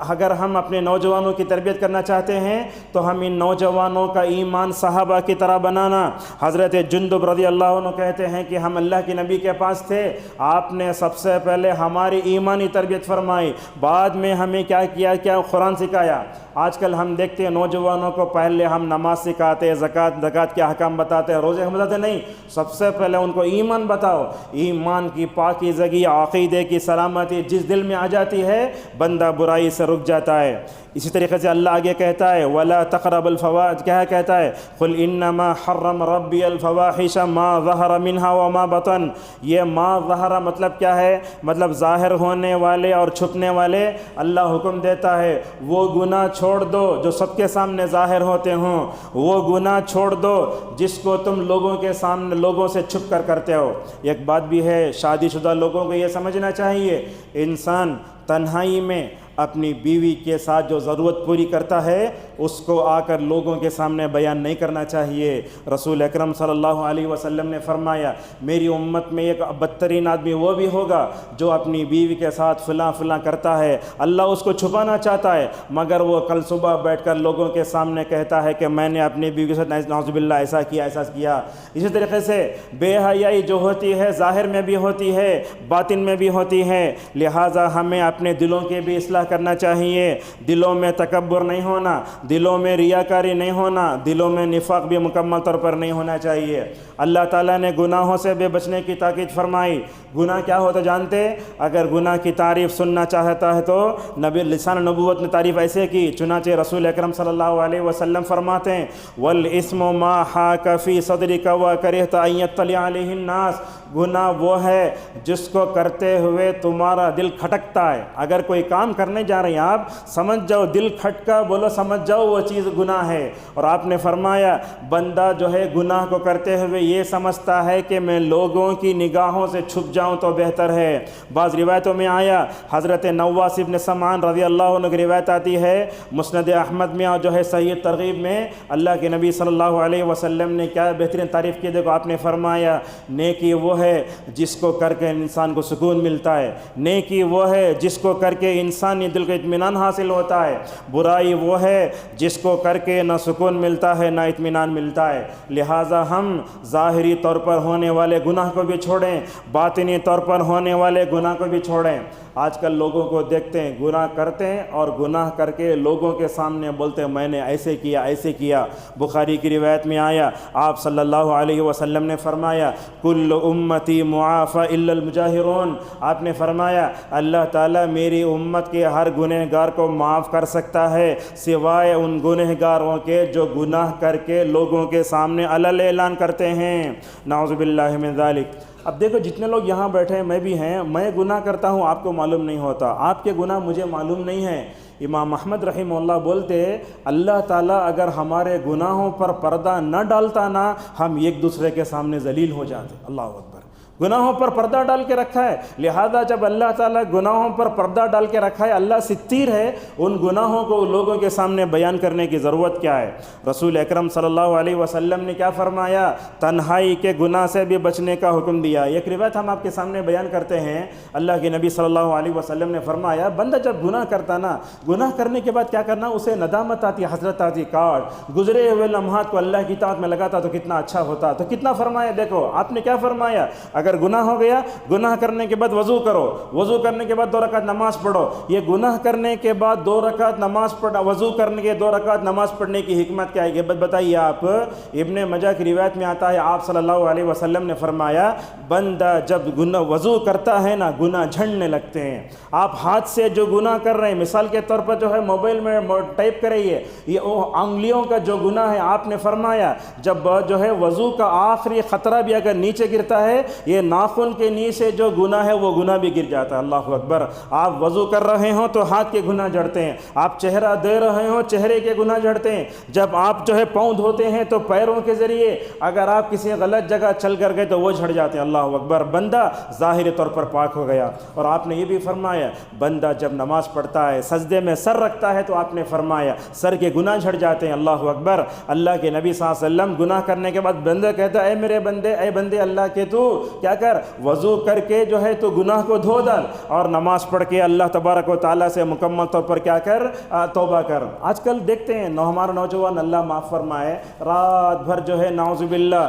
اگر ہم اپنے نوجوانوں کی تربیت کرنا چاہتے ہیں تو ہم ان نوجوانوں کا ایمان صحابہ کی طرح بنانا۔ حضرت جندب رضی اللہ عنہ کہتے ہیں کہ ہم اللہ کے نبی کے پاس تھے، آپ نے سب سے پہلے ہماری ایمانی تربیت فرمائی، بعد میں ہمیں کیا کیا؟ کیا قرآن سکھایا۔ آج کل ہم دیکھتے ہیں نوجوانوں کو پہلے ہم نماز سکھاتے، زکوٰۃ کے احکام بتاتے، روزے ہم بتاتے نہیں، سب سے پہلے ان کو ایمان بتاؤ۔ ایمان کی پاکیزگی، عقیدے کی سلامتی جس دل میں آ جاتی ہے، بندہ برائی سے رک جاتا ہے۔ اسی طریقے سے اللہ آگے کہتا ہے وَلَا تَقْرَبُوا الْفَوَاحِشَ، کیا کہتا ہے؟ قُلْ إِنَّمَا حَرَّمَ رَبِّيَ الْفَوَاحِشَ مَا ظَهَرَ مِنْهَا وَمَا بَطَنَ۔ یہ ما ظہر مطلب کیا ہے؟ مطلب ظاہر ہونے والے اور چھپنے والے۔ اللہ حکم دیتا ہے وہ گناہ چھوڑ دو جو سب کے سامنے ظاہر ہوتے ہوں، وہ گناہ چھوڑ دو جس کو تم لوگوں کے سامنے، لوگوں سے چھپ کر کرتے ہو۔ ایک بات بھی ہے، شادی شدہ لوگوں کو یہ سمجھنا چاہیے، انسان تنہائی میں اپنی بیوی کے ساتھ جو ضرورت پوری کرتا ہے اس کو آ کر لوگوں کے سامنے بیان نہیں کرنا چاہیے۔ رسول اکرم صلی اللہ علیہ وسلم نے فرمایا میری امت میں ایک بدترین آدمی وہ بھی ہوگا جو اپنی بیوی کے ساتھ فلاں فلاں کرتا ہے، اللہ اس کو چھپانا چاہتا ہے مگر وہ کل صبح بیٹھ کر لوگوں کے سامنے کہتا ہے کہ میں نے اپنی بیوی کے ساتھ نعوذ باللہ ایسا کیا ایسا کیا۔ اسی طریقے سے بے حیائی جو ہوتی ہے ظاہر میں بھی ہوتی ہے، باطن میں بھی ہوتی ہے، لہٰذا ہمیں اپنے دلوں کی بھی اصلاح کرنا چاہیے۔ دلوں میں تکبر نہیں ہونا، دلوں میں ریاکاری نہیں ہونا، دلوں میں نفاق بھی مکمل طور پر نہیں ہونا چاہیے۔ اللہ تعالیٰ نے گناہوں سے بے بچنے کی تاکید فرمائی۔ گناہ کیا ہوتا جانتے؟ اگر گناہ کی تعریف سننا چاہتا ہے تو نبی لسان نبوت نے تعریف ایسے کی، چنانچہ رسول اکرم صلی اللہ علیہ وسلم فرماتے ہیں وَالْإِثْمُ مَا حَاكَ فِي صَدْرِكَ وَكَرِهْتَ أَن يَطَّلِعَ عَلَيْهِ النَّاسُ۔ گناہ وہ ہے جس کو کرتے ہوئے تمہارا دل کھٹکتا ہے۔ اگر کوئی کام کرنے جا رہے ہیں آپ، سمجھ جاؤ دل کھٹکا، بولو سمجھ جاؤ وہ چیز گناہ ہے۔ اور آپ نے فرمایا بندہ جو ہے گناہ کو کرتے ہوئے یہ سمجھتا ہے کہ میں لوگوں کی نگاہوں سے چھپ جاؤں تو بہتر ہے۔ بعض روایتوں میں آیا، حضرت نواس بن سمعان رضی اللہ عنہ کی روایت آتی ہے مسند احمد میں اور جو ہے صحیح ترغیب میں، اللہ کے نبی صلی اللہ علیہ وسلم نے کیا بہترین تعریف کی، دیکھو آپ نے فرمایا نیکی وہ وہ ہے جس کو کر کے انسان کو سکون ملتا ہے، نیکی وہ ہے جس کو کر کے انسانی دل کو اطمینان حاصل ہوتا ہے، برائی وہ ہے جس کو کر کے نہ سکون ملتا ہے نہ اطمینان ملتا ہے۔ لہٰذا ہم ظاہری طور پر ہونے والے گناہ کو بھی چھوڑیں، باطنی طور پر ہونے والے گناہ کو بھی چھوڑیں۔ آج کل لوگوں کو دیکھتے ہیں گناہ کرتے ہیں اور گناہ کر کے لوگوں کے سامنے بولتے ہیں میں نے ایسے کیا ایسے کیا۔ بخاری کی روایت میں آیا، آپ صلی اللہ علیہ وسلم نے فرمایا کل امتی معافی الا المجاہرون۔ آپ نے فرمایا اللہ تعالیٰ میری امت کے ہر گنہگار کو معاف کر سکتا ہے سوائے ان گنہگاروں کے جو گناہ کر کے لوگوں کے سامنے علل اعلان کرتے ہیں، نعوذ باللہ من ذالک۔ اب دیکھو جتنے لوگ یہاں بیٹھے ہیں میں بھی ہیں، میں گناہ کرتا ہوں آپ کو معلوم نہیں ہوتا، آپ کے گناہ مجھے معلوم نہیں ہے۔ امام احمد رحمہ اللہ بولتے اللہ تعالیٰ اگر ہمارے گناہوں پر پردہ نہ ڈالتا نا ہم ایک دوسرے کے سامنے ذلیل ہو جاتے۔ اللہ اکبر، گناہوں پر پردہ ڈال کے رکھا ہے، لہذا جب اللہ تعالیٰ گناہوں پر پردہ ڈال کے رکھا ہے، اللہ ستیر ہے، ان گناہوں کو لوگوں کے سامنے بیان کرنے کی ضرورت کیا ہے؟ رسول اکرم صلی اللہ علیہ وسلم نے کیا فرمایا؟ تنہائی کے گناہ سے بھی بچنے کا حکم دیا۔ ایک روایت ہم آپ کے سامنے بیان کرتے ہیں، اللہ کے نبی صلی اللہ علیہ وسلم نے فرمایا بندہ جب گناہ کرتا نا، گناہ کرنے کے بعد کیا کرنا؟ اسے ندامت آتی، حسرت آتی، کاٹ گزرے ہوئے لمحات کو اللہ کی اطاعت میں لگاتا تو کتنا اچھا ہوتا۔ تو کتنا فرمایا، دیکھو آپ نے کیا فرمایا، اگر گناہ ہو گیا گناہ کرنے کے بعد وضو کرو، وضو کرنے کے بعد 2 رکعت نماز پڑھو۔ یہ گناہ کرنے کے بعد 2 رکعت نماز پڑھا، وضو کرنے کے 2 رکعت نماز پڑھنے کی حکمت کیا ہے بتائیے آپ؟ ابن ماجہ کی روایت میں آتا ہے آپ صلی اللہ علیہ وسلم نے فرمایا بندہ جب گناہ وضو کرتا ہے نا گناہ جھڑنے لگتے ہیں۔ آپ ہاتھ سے جو گناہ کر رہے ہیں، مثال کے طور پر جو ہے موبائل میں ٹائپ کریے، یہ انگلیوں کا جو گناہ ہے آپ نے فرمایا جب جو ہے وضو کا آخری خطرہ بھی اگر نیچے گرتا ہے، یہ ناخن کے نیچے جو گناہ ہے وہ گناہ بھی گر جاتا ہے۔ اللہ اکبر، آپ وضو کر رہے ہوں تو ہاتھ کے گناہ جھڑتے ہیں، آپ چہرہ دے رہے ہوں چہرے کے گناہ جھڑتے ہیں، جب آپ جو ہے پاؤں دھوتے ہیں تو پیروں کے ذریعے اگر آپ کسی غلط جگہ چل کر گئے تو وہ جھڑ جاتے ہیں۔ اللہ اکبر، بندہ ظاہری طور پر پاک ہو گیا۔ اور آپ نے یہ بھی فرمایا بندہ جب نماز پڑھتا ہے سجدے میں سر رکھتا ہے تو آپ نے فرمایا سر کے گناہ جھڑ جاتے ہیں۔ اللہ اکبر، اللہ کے نبی صلی اللہ علیہ وسلم گناہ کرنے کے بعد بندہ کہتا ہے اے میرے بندے، اے بندے اللہ کے تو کیا کر، وضو کر کے جو ہے تو گناہ کو دھو ڈال اور نماز پڑھ کے اللہ تبارک و تعالیٰ سے مکمل طور پر کیا کر، توبہ کر۔ آج کل دیکھتے ہیں ہمارا نوجوان اللہ معاف فرمائے رات بھر جو ہے نعوذ باللہ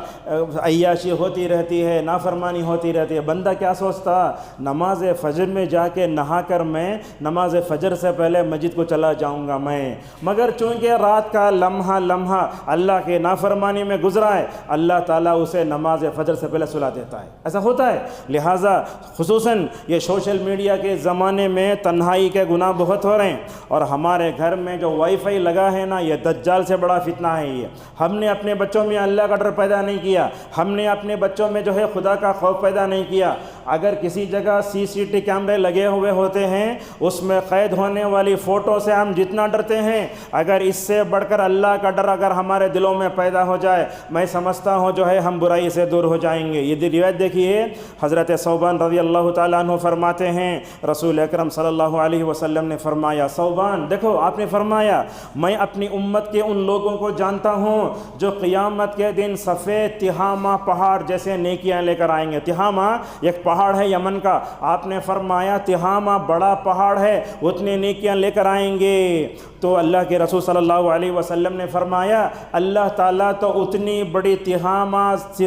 عیاشی ہوتی رہتی ہے، نافرمانی ہوتی رہتی ہے۔ بندہ کیا سوچتا، نماز فجر میں جا کے نہا کر میں نماز فجر سے پہلے مسجد کو چلا جاؤں گا میں، مگر چونکہ رات کا لمحہ لمحہ اللہ کے نافرمانی میں گزرا ہے اللہ تعالیٰ اسے نماز فجر سے پہلے سلا دیتا ہے۔ ایسا ہوتا ہے۔ لہٰذا خصوصاً یہ سوشل میڈیا کے زمانے میں تنہائی کے گناہ بہت ہو رہے ہیں، اور ہمارے گھر میں جو وائی فائی لگا ہے نا یہ دجال سے بڑا فتنہ ہے۔ یہ ہم نے اپنے بچوں میں اللہ کا ڈر پیدا نہیں کیا، ہم نے اپنے بچوں میں جو ہے خدا کا خوف پیدا نہیں کیا۔ اگر کسی جگہ CCTV کیمرے لگے ہوئے ہوتے ہیں اس میں قید ہونے والی فوٹو سے ہم جتنا ڈرتے ہیں، اگر اس سے بڑھ کر اللہ کا ڈر اگر ہمارے دلوں میں پیدا ہو جائے میں سمجھتا ہوں جو ہے ہم برائی سے دور ہو جائیں گے۔ یہ روایت دیکھیے، حضرت ثوبان رضی اللہ تعالیٰ عنہ فرماتے ہیں رسول اکرم صلی اللہ علیہ وسلم نے فرمایا، ثوبان دیکھو آپ نے فرمایا میں اپنی امت کے ان لوگوں کو جانتا ہوں جو قیامت کے دن سفید تہامہ پہاڑ جیسے نیکیاں لے کر آئیں گے۔ تہامہ ایک پہاڑ ہے یمن کا، آپ نے فرمایا تہامہ بڑا پہاڑ ہے، اتنے نیکیاں لے کر آئیں گے۔ تو اللہ کے رسول صلی اللہ علیہ وسلم نے فرمایا اللہ تعالیٰ تو اتنی بڑی تہامہ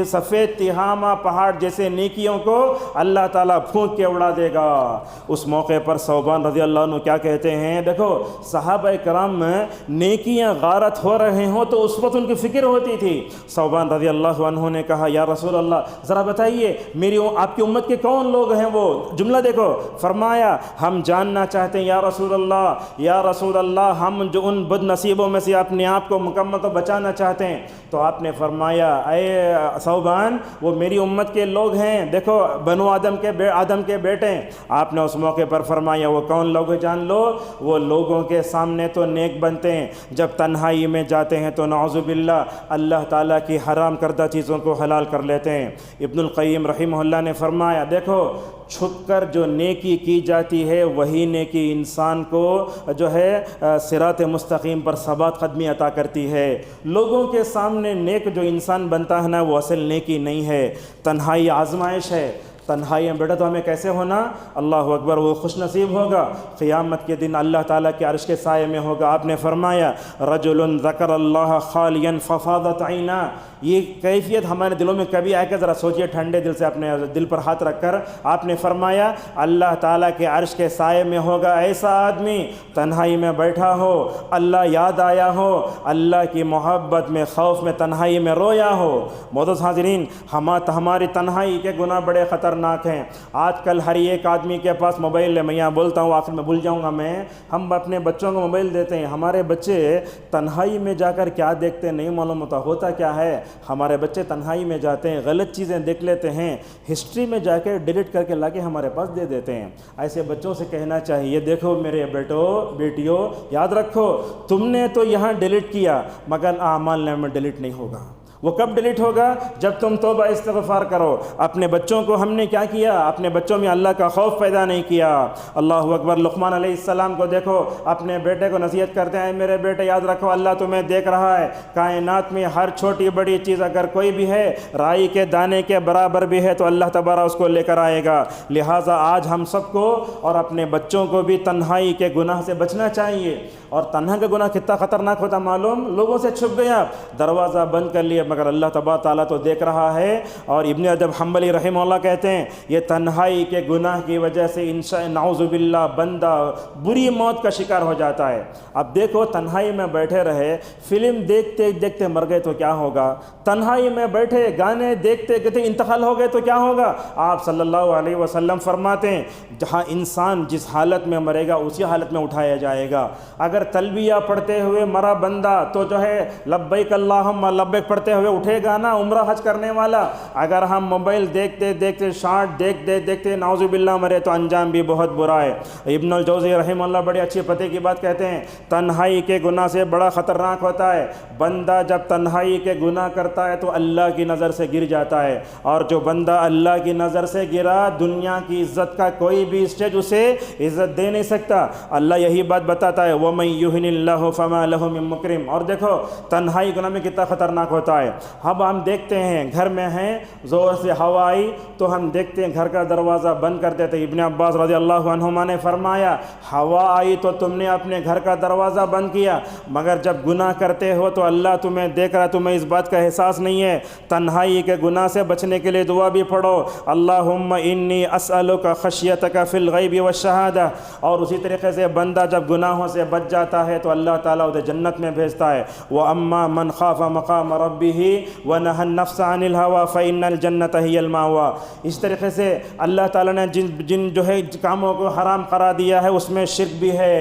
سفید تہامہ پہاڑ جیسے نیکیوں کو اللہ تعالیٰ پھونک کے اڑا دے گا۔ اس موقع پر ثوبان رضی اللہ عنہ کیا کہتے ہیں، دیکھو صحابہ کرام نیکیاں غارت ہو رہے ہوں تو اس وقت ان کی فکر ہوتی تھی۔ ثوبان رضی اللہ عنہ نے کہا یا رسول اللہ ذرا بتائیے میری آپ کی امت کے کون لوگ ہیں؟ وہ جملہ دیکھو، فرمایا ہم جاننا چاہتے ہیں یا رسول اللہ ہم جو ان بد نصیبوں میں سے اپنے آپ کو مکمل تو بچانا چاہتے ہیں۔ تو آپ نے فرمایا اے ثوبان وہ میری امت کے لوگ ہیں، دیکھو بنو آدم کے بیٹے ہیں۔ آپ نے اس موقع پر فرمایا وہ کون لوگ جان لو، وہ لوگوں کے سامنے تو نیک بنتے ہیں، جب تنہائی میں جاتے ہیں تو نعوذ باللہ اللہ تعالیٰ کی حرام کردہ چیزوں کو حلال کر لیتے ہیں۔ ابن القیم رحمہ اللہ نے فرمایا دیکھو چھپ کر جو نیکی کی جاتی ہے وہی نیکی انسان کو جو ہے صراط مستقیم پر ثبات قدمی عطا کرتی ہے۔ لوگوں کے سامنے نیک جو انسان بنتا ہے نا وہ اصل نیکی نہیں ہے، تنہائی آزمائش ہے۔ تنہائی میں بیٹا تو ہمیں کیسے ہونا؟ اللہ اکبر، وہ خوش نصیب ہوگا قیامت کے دن اللہ تعالیٰ کے عرش کے سائے میں ہوگا۔ آپ نے فرمایا رجل ذکر اللہ خالیا ففاضت عینا، یہ کیفیت ہمارے دلوں میں کبھی آئے کہ ذرا سوچئے ٹھنڈے دل سے اپنے دل پر ہاتھ رکھ کر۔ آپ نے فرمایا اللہ تعالیٰ کے عرش کے سائے میں ہوگا ایسا آدمی تنہائی میں بیٹھا ہو، اللہ یاد آیا ہو، اللہ کی محبت میں خوف میں تنہائی میں رویا ہو۔ معزز حاضرین، ہماری تنہائی کے گناہ بڑے خطرناک ہیں۔ آج کل ہر ایک آدمی کے پاس موبائل ہے، میں یہاں بولتا ہوں آخر میں بھول جاؤں گا ہم اپنے بچوں کو موبائل دیتے ہیں، ہمارے بچے تنہائی میں جا کر کیا دیکھتے نہیں معلوم ہوتا کیا ہے۔ ہمارے بچے تنہائی میں جاتے ہیں، غلط چیزیں دیکھ لیتے ہیں، ہسٹری میں جا کے ڈیلیٹ کر کے لا کے ہمارے پاس دے دیتے ہیں۔ ایسے بچوں سے کہنا چاہیے دیکھو میرے بیٹیوں یاد رکھو تم نے تو یہاں ڈیلیٹ کیا مگر اعمال نامے میں ڈیلیٹ نہیں ہوگا۔ وہ کب ڈیلیٹ ہوگا؟ جب تم توبہ استغفار کرو۔ اپنے بچوں کو ہم نے کیا کیا؟ اپنے بچوں میں اللہ کا خوف پیدا نہیں کیا۔ اللہ اکبر، لقمان علیہ السلام کو دیکھو، اپنے بیٹے کو نصیحت کرتے ہیں میرے بیٹے یاد رکھو اللہ تمہیں دیکھ رہا ہے، کائنات میں ہر چھوٹی بڑی چیز اگر کوئی بھی ہے رائی کے دانے کے برابر بھی ہے تو اللہ تبارک اس کو لے کر آئے گا۔ لہٰذا آج ہم سب کو اور اپنے بچوں کو بھی تنہائی کے گناہ سے بچنا چاہیے۔ اور تنہا کا گناہ کتنا خطرناک ہوتا معلوم؟ لوگوں سے چھپ گیا، دروازہ بند کر لیا مگر اللہ تبارک تعالیٰ تو دیکھ رہا ہے۔ اور ابن رجب حنبلی رحمہ اللہ کہتے ہیں یہ تنہائی کے گناہ کی وجہ سے نعوذ باللہ بندہ بری موت کا شکار ہو جاتا ہے۔ اب دیکھو تنہائی میں بیٹھے رہے، فلم دیکھتے دیکھتے مر گئے تو کیا ہوگا؟ تنہائی میں بیٹھے گانے دیکھتے دیکھتے انتقال ہو گئے تو کیا ہوگا؟ آپ صلی اللہ علیہ وسلم فرماتے ہیں جہاں انسان جس حالت میں مرے گا اسی حالت میں اٹھایا جائے گا۔ اگر تلبیہ پڑھتے ہوئے مرا بندہ تو جو ہے لبیک اللہم لبیک پڑھتے ہوئے اٹھے گا نا عمرہ حج کرنے والا۔ اگر ہم موبائل دیکھتے دیکھتے شارٹ دیکھتے دیکھتے نعوذ باللہ مرے تو انجام بھی بہت برا ہے۔ ابن الجوزی رحمہ اللہ بڑی اچھی پتے کی بات کہتے ہیں تنہائی کے گناہ سے بڑا خطرناک ہوتا ہے۔ بندہ جب تنہائی کے گناہ کرتا ہے تو اللہ کی نظر سے گر جاتا ہے، اور جو بندہ اللہ کی نظر سے گرا دنیا کی عزت کا کوئی بھی اسٹیج اسے عزت دے نہیں سکتا۔ اللہ یہی بات بتاتا ہے وَمَن يُهِنِ اللَّهُ فَمَا لَهُ مِن مُكْرِمٍ۔ اور دیکھو تنہائی گناہ میں کتنا خطرناک ہوتا ہے۔ اب ہم دیکھتے ہیں گھر میں ہیں، زور سے ہوا آئی تو ہم دیکھتے ہیں گھر کا دروازہ بند کر دیتے۔ ابن عباس رضی اللہ عنہما نے فرمایا ہوا آئی تو تم نے اپنے گھر کا دروازہ بند کیا، مگر جب گناہ کرتے ہو تو اللہ تمہیں دیکھ رہا، تمہیں اس بات کا احساس نہیں ہے۔ تنہائی کے گناہ سے بچنے کے لیے دعا بھی پڑھو، اللہم انی اسألک خشیتک فی الغیب والشہادہ۔ اور اسی طریقے سے بندہ جب گناہوں سے بچ جاتا ہے تو اللہ تعالیٰ اسے جنت میں بھیجتا ہے۔ وَأَمَّا مَنْ خَافَ مَقَامَ رَبِّهِ وَنَهَى النَّفْسَ عَنِ الْهَوَىٰ فَإِنَّ الْجَنَّةَ هِيَ الْمَأْوَىٰ۔ اس طریقے سے اللہ تعالیٰ نے جن جو ہے کاموں کو حرام قرار دیا ہے اس میں شرک بھی ہے۔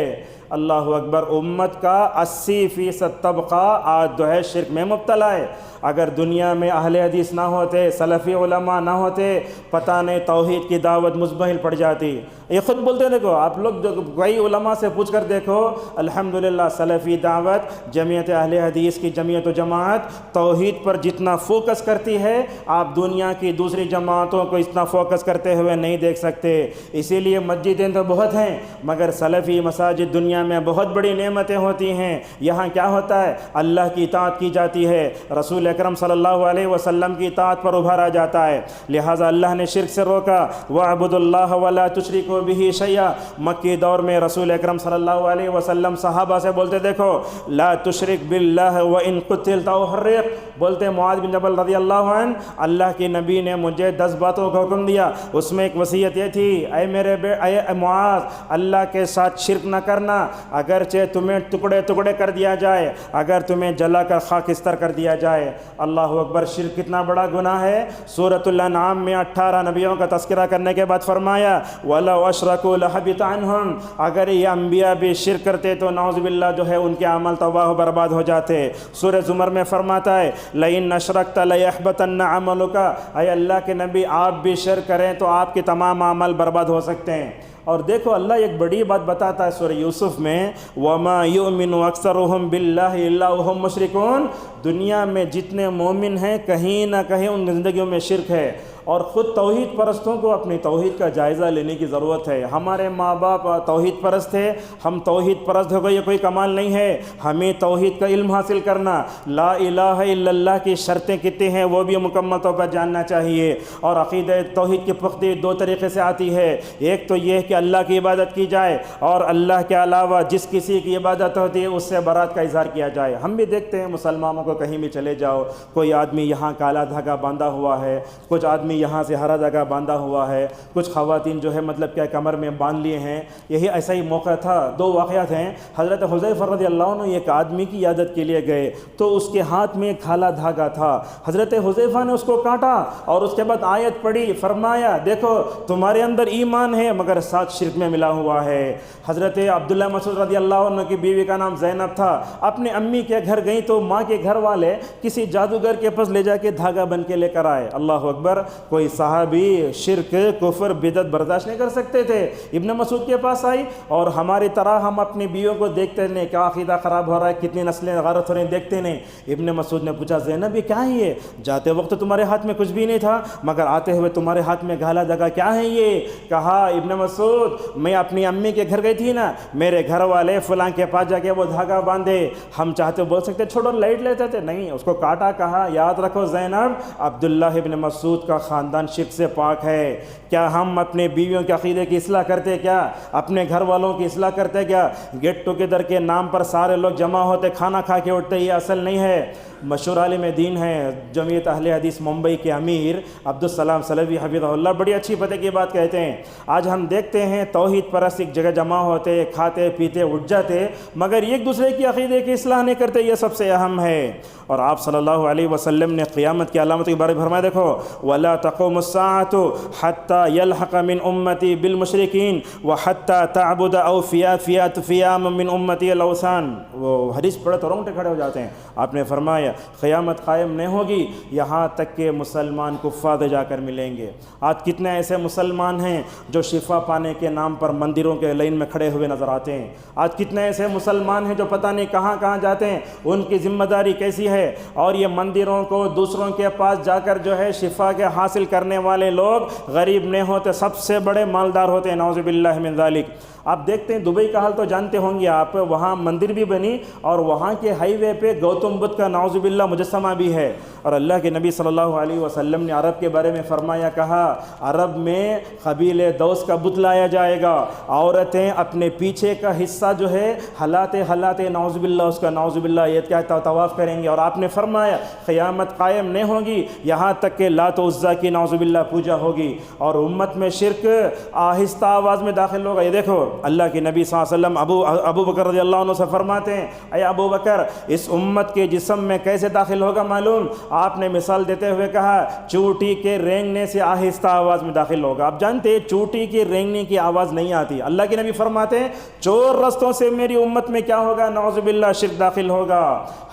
اللہ اکبر، امت کا 80% طبقہ آج جو ہے شرک میں مبتلا ہے۔ اگر دنیا میں اہل حدیث نہ ہوتے، سلفی علماء نہ ہوتے، پتہ نہیں توحید کی دعوت مزمحل پڑ جاتی۔ یہ خود بولتے دیکھو آپ لوگ، جو کئی علماء سے پوچھ کر دیکھو الحمدللہ سلفی دعوت جمعیت اہل حدیث کی جمعیت و جماعت توحید پر جتنا فوکس کرتی ہے آپ دنیا کی دوسری جماعتوں کو اتنا فوکس کرتے ہوئے نہیں دیکھ سکتے۔ اسی لیے مسجدیں تو بہت ہیں مگر سلفی مساجد دنیا میں بہت بڑی نعمتیں ہوتی ہیں۔ یہاں کیا ہوتا ہے؟ اللہ کی اطاعت کی جاتی ہے، رسول اکرم صلی اللہ علیہ وسلم کی اطاعت پر ابھارا جاتا ہے۔ لہٰذا اللہ نے شرک سے روکا، وَاعْبُدُوا اللَّهَ وَلَا تُشْرِكُوا بِهِ شَيْئًا۔ مکی دور میں رسول اکرم صلی اللہ علیہ وسلم صحابہ سے بولتے دیکھو لا تشرک باللہ وَإِن قُتِلْتَ أَوْ حُرِّقْتَ۔ بولتے معاذ بن جبل رضی اللہ عنہ اللہ کی نبی نے مجھے 10 باتوں کا حکم دیا، اس میں ایک وصیت یہ تھی اے معاذ اللہ کے ساتھ شرک نہ کرنا، اگرچہ تمہیں ٹکڑے ٹکڑے کر دیا جائے، اگر تمہیں جلا کر خاکستر کر دیا جائے۔ اللہ اکبر، شرک کتنا بڑا گناہ ہے۔ سورۃ الانعام میں 18 نبیوں کا تذکرہ کرنے کے بعد فرمایا وَلَوْ أَشْرَكُوا لَحَبِطَ عَنْهُمْ۔ اگر یہ انبیاء بھی شرک کرتے تو نعوذ باللہ جو ہے ان کے عمل تباہ و برباد ہو جاتے۔ سورہ زمر میں فرماتا ہے لَإِنْ أَشْرَكْتَ لَيَحْبَطَنَّ عَمَلُكَ۔ اے اللہ کے نبی آپ بھی شرک کریں تو آپ کے تمام عمل برباد ہو سکتے ہیں۔ اور دیکھو اللہ ایک بڑی بات بتاتا ہے سورہ یوسف میں وَمَا يُؤْمِنُ أَكْثَرُهُمْ بِاللَّهِ إِلَّا وَهُمْ مُشْرِكُونَ۔ دنیا میں جتنے مومن ہیں کہیں نہ کہیں ان زندگیوں میں شرک ہے، اور خود توحید پرستوں کو اپنی توحید کا جائزہ لینے کی ضرورت ہے۔ ہمارے ماں باپ توحید پرست تھے، ہم توحید پرست ہو گئے، یہ کوئی کمال نہیں ہے۔ ہمیں توحید کا علم حاصل کرنا، لا الہ الا اللہ کی شرطیں کتنی ہیں وہ بھی مکمل طور پر جاننا چاہیے۔ اور عقیدہ توحید کی پختگی دو طریقے سے آتی ہے، ایک تو یہ کہ اللہ کی عبادت کی جائے اور اللہ کے علاوہ جس کسی کی عبادت ہوتی ہے اس سے برات کا اظہار کیا جائے۔ ہم بھی دیکھتے ہیں مسلمانوں کو کہیں بھی چلے جاؤ، کوئی آدمی یہاں کالا دھاگا باندھا ہوا ہے، کچھ آدمی یہاں سے ہرا دھاگا باندھا ہوا ہے، کچھ خواتین جو ہے مطلب کیا کمر میں باندھ لیے ہیں۔ یہی ایسا ہی موقع تھا، دو واقعات ہیں۔ حضرت حذیفہ رضی اللہ عنہ ایک آدمی کی عیادت کے لیے گئے تو اس کے ہاتھ میں کالا دھاگا تھا۔ حضرت حذیفہ نے اس کو کاٹا اور اس کے بعد آیت پڑھی، فرمایا دیکھو تمہارے اندر ایمان ہے مگر ساتھ شرک میں ملا ہوا ہے۔ حضرت عبداللہ مسعود رضی اللہ عنہ کی بیوی کا نام زینب تھا، اپنے امی کے گھر گئیں تو ماں کے گھر والے کسی جادوگر کے پاس لے جا کے دھاگا بن کے لے کر آئے۔ اللہ اکبر! کوئی صحابی شرک کفر بدعت برداشت نہیں کر سکتے تھے، ابن مسعود کے پاس آئی اور ہماری طرح ہم اپنی بیویوں کو دیکھتے نہیں، کیا عقیدہ خراب ہو رہا ہے، کتنی نسلیں غارت ہو رہی ہیں دیکھتے نہیں۔ ابن مسعود نے پوچھا زینب یہ کیا ہے؟ یہ جاتے وقت تمہارے ہاتھ میں کچھ بھی نہیں تھا مگر آتے ہوئے تمہارے ہاتھ میں کالا دھاگا کیا ہے یہ؟ کہا ابن مسعود میں اپنی امی کے گھر گئی تھی نا، میرے گھر والے فلاں کے پاس جا کے وہ دھاگا باندھے، ہم چاہتے بول سکتے چھوڑو لائٹ لیتے تھے، نہیں، اس کو کاٹا۔ کہا یاد رکھو زینب، عبداللہ ابن مسعود کا خاندان شرک سے پاک ہے۔ کیا ہم اپنے بیویوں کے عقیدے کی اصلاح کرتے؟ کیا اپنے گھر والوں کی اصلاح کرتے؟ کیا گیٹ ٹوگیدر کے نام پر سارے لوگ جمع ہوتے کھانا کھا کے اٹھتے؟ یہ اصل نہیں ہے۔ مشہور عالم دین ہیں جمعیت اہل حدیث ممبئی کے امیر عبدالسلام سلفی حفظہ اللہ، بڑی اچھی پتہ کی بات کہتے ہیں۔ آج ہم دیکھتے ہیں توحید پرست ایک جگہ جمع ہوتے، کھاتے پیتے اٹھ جاتے مگر ایک دوسرے کی عقیدے کی اصلاح نہیں کرتے، یہ سب سے اہم ہے۔ اور آپ صلی اللہ علیہ وسلم نے قیامت کی علامت کے بارے میں فرمایا، دیکھو وَلَا تَقُومُ السَّاعَةُ حَتَّى يَلْحَقَ مِنْ أُمَّتِي بِالْمُشْرِكِينَ وَحَتَّى تَعْبُدَ أَوْفِيَاتُ فِيَامًا مِنْ أُمَّتِي الْأَوْثَانَ۔ وہ حدیث پڑھے تو رونگٹے کھڑے ہو جاتے ہیں۔ آپ نے فرمایا قیامت قائم نہیں ہوگی یہاں تک کہ مسلمان کفار جا کر ملیں گے۔ آج کتنے ایسے مسلمان ہیں جو شفا پانے کے نام پر مندروں کے لائن میں کھڑے ہوئے نظر آتے ہیں۔ آج کتنے ایسے مسلمان ہیں جو پتہ نہیں کہاں کہاں جاتے ہیں، ان کی ذمہ داری کیسی ہے؟ اور یہ مندروں کو دوسروں کے پاس جا کر جو ہے شفا کے حاصل کرنے والے لوگ غریب نہیں ہوتے، سب سے بڑے مالدار ہوتے ہیں، نعوذ باللہ من ذالک۔ آپ دیکھتے ہیں دبئی کا حال تو جانتے ہوں گے آپ، وہاں مندر بھی بنی اور وہاں کے ہائی وے پہ گوتم بدھ کا نعوذ باللہ مجسمہ بھی ہے۔ اور اللہ کے نبی صلی اللہ علیہ وسلم نے عرب کے بارے میں فرمایا، کہا عرب میں قبیلہ دوس کا بت لایا جائے گا، عورتیں اپنے پیچھے کا حصہ جو ہے ہلاتے ہلاتے نعوذ باللہ اس کا نعوذ باللہ یہ کیا طواف کریں گے۔ اور آپ نے فرمایا قیامت قائم نہیں ہوگی یہاں تک کہ لات و عزا کی نعوذ باللہ پوجا ہوگی اور امت میں شرک آہستہ آواز میں داخل ہوگا۔ یہ دیکھو اللہ کے نبی صلی اللہ علیہ وسلم ابو بکر رضی اللہ عنہ سے فرماتے ہیں، اے ابو بکر اس امت کے جسم میں کیسے داخل ہوگا معلوم؟ آپ نے مثال دیتے ہوئے کہا چوٹی کے رینگنے سے آہستہ آواز میں داخل ہوگا۔ آپ جانتے ہیں چوٹی کے رینگنے کی آواز نہیں آتی، اللہ کے نبی فرماتے ہیں چور رستوں سے میری امت میں کیا ہوگا؟ نعوذ باللہ شرک داخل ہوگا۔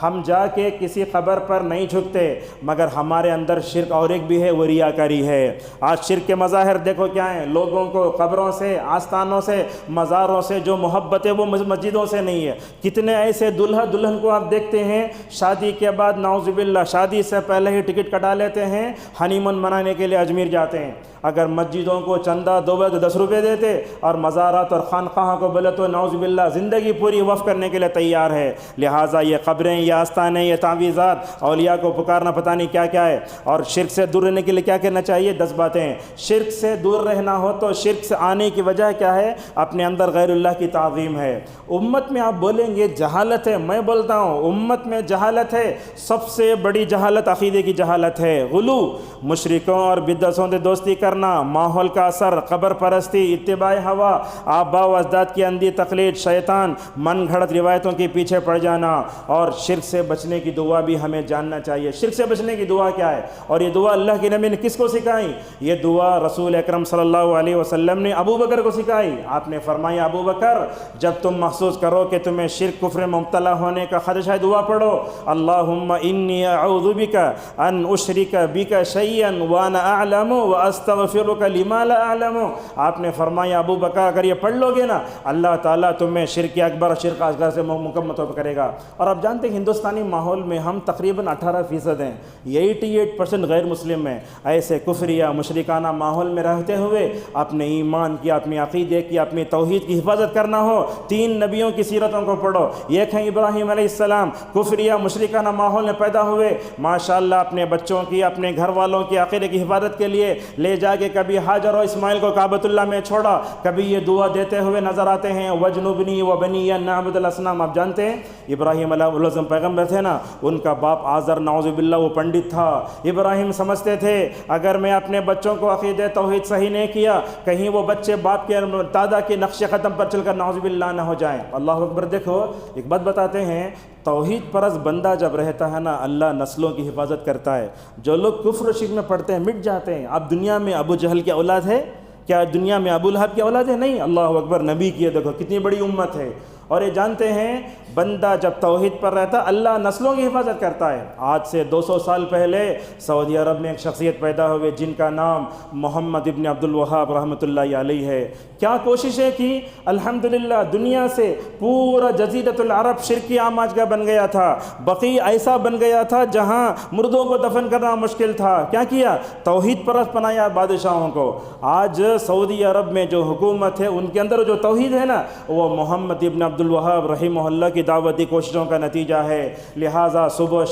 ہم جا کے کسی قبر پر نہیں جھکتے مگر ہمارے اندر شرک اور ایک بھی ہے، وہ ریاکاری ہے۔ آج شرک کے مظاہر دیکھو کیا ہیں، لوگوں کو قبروں سے، آستانوں سے، مزاروں سے جو محبت ہے وہ مسجدوں سے نہیں ہے۔ کتنے ایسے دلہا دلہن کو آپ دیکھتے ہیں شادی کے بعد نعوذ باللہ شادی سے پہلے ہی ٹکٹ کٹا لیتے ہیں، ہنی مون منانے کے لیے اجمیر جاتے ہیں۔ اگر مسجدوں کو چندہ دو 10 روپے دیتے اور مزارات اور خانقاہ کو بولے تو نعوذ باللہ زندگی پوری وقف کرنے کے لیے تیار ہے۔ لہٰذا یہ قبریں، یہ آستانے، یہ تعویذات، اولیاء کو پکارنا پتہ نہیں کیا کیا ہے۔ اور شرک سے دور رہنے کے لیے کیا کرنا چاہیے؟ 10 باتیں۔ شرک سے دور رہنا ہو تو شرک سے آنے کی وجہ کیا ہے؟ اپنے اندر غیر اللہ کی تعظیم ہے۔ امت میں آپ بولیں گے جہالت ہے، میں بولتا ہوں امت میں جہالت ہے، سب سے بڑی جہالت عقیدے کی جہالت ہے۔ غلو، مشرکوں اور بدعتوں سے دوستی کرنا، ماحول کا اثر، قبر پرستی، اتباع ہوا، آباء و اجداد کی اندھی تقلید، شیطان، من گھڑت روایتوں کے پیچھے پڑ جانا۔ اور شرک سے بچنے کی دعا بھی ہمیں جاننا چاہیے۔ شرک سے بچنے کی دعا کیا ہے اور یہ دعا اللہ کے نبی نے کس کو سکھائی؟ یہ دعا رسول اکرم صلی اللہ علیہ وسلم نے ابو بکر کو سکھائی۔ آپ نے فرمایا ابو بکر جب تم محسوس کرو کہ تمہیں شرک کفر میں مبتلا ہونے کا خدشہ ہے، دعا پڑھو اللہم انی اعوذ بک ان اشرک بک شیئا وانا اعلم واستغفرک استغفرک لما لا اعلم، آپ نے فرمایا ابو بکر اگر یہ پڑھ لو گے نا اللہ تعالیٰ تمہیں شرک اکبر شرک اصغر سے مکمل طور پر کرے گا۔ اور آپ جانتے ہیں ہندوستانی ماحول میں ہم تقریباً 18% ہیں، 88% غیر مسلم ہیں۔ ایسے کفریہ مشرکانہ ماحول میں رہتے ہوئے اپنے ایمان کی، اپنے عقیدے کی، اپنی توحید کی حفاظت کرنا ہو، 3 نبیوں کی سیرتوں کو پڑھو۔ ایک ہیں ابراہیم علیہ السلام، کفریہ مشرکانہ ماحول میں پیدا ہوئے، ماشاءاللہ اپنے بچوں کی، اپنے گھر والوں کی عقیدے کی حفاظت کے لیے لے جا کے کبھی حاجر و اسماعیل کو کعبۃ اللہ میں چھوڑا، کبھی یہ دعا دیتے ہوئے نظر آتے ہیں وجنبنی وبنی ان نعبد الاصنام۔ آپ جانتے ہیں ابراہیم علیہ السلام پیغمبر تھے نا، ان کا باپ آزر نعوذ باللہ وہ پنڈت تھا۔ ابراہیم سمجھتے تھے اگر میں اپنے بچوں کو عقیدہ توحید صحیح نہیں کیا کہیں وہ بچے باپ کے دادا کے نقش قدم پر چل کر نعوذ باللہ نہ ہو جائیں۔ اللہ اکبر۔ دیکھو ایک بات بتاتے ہیں، توحید پرست بندہ جب رہتا ہے نا اللہ نسلوں کی حفاظت کرتا ہے۔ جو لوگ کفر و شرک میں پڑتے ہیں مٹ جاتے ہیں۔ اب دنیا میں ابو جہل کی اولاد ہے کیا؟ دنیا میں ابو لہب کی اولاد ہے؟ نہیں۔ اللہ اکبر۔ نبی کی دیکھو کتنی بڑی امت ہے۔ اور یہ جانتے ہیں بندہ جب توحید پر رہتا اللہ نسلوں کی حفاظت کرتا ہے۔ آج سے 200 سال پہلے سعودی عرب میں ایک شخصیت پیدا ہوئے جن کا نام محمد ابن عبد الوہاب رحمۃ اللہ علیہ ہے۔ کیا کوششیں کی، الحمدللہ دنیا سے پورا جزیرۃ العرب شرکی آماجگاہ بن گیا تھا، بقیع ایسا بن گیا تھا جہاں مردوں کو دفن کرنا مشکل تھا۔ کیا کیا؟ توحید پرست بنایا بادشاہوں کو۔ آج سعودی عرب میں جو حکومت ہے ان کے اندر جو توحید ہے نا وہ محمد ابن عبد الوہاب رحمہ اللہ کی دعوتی کوششوں کا نتیجہ ہے۔ لہٰذا صبح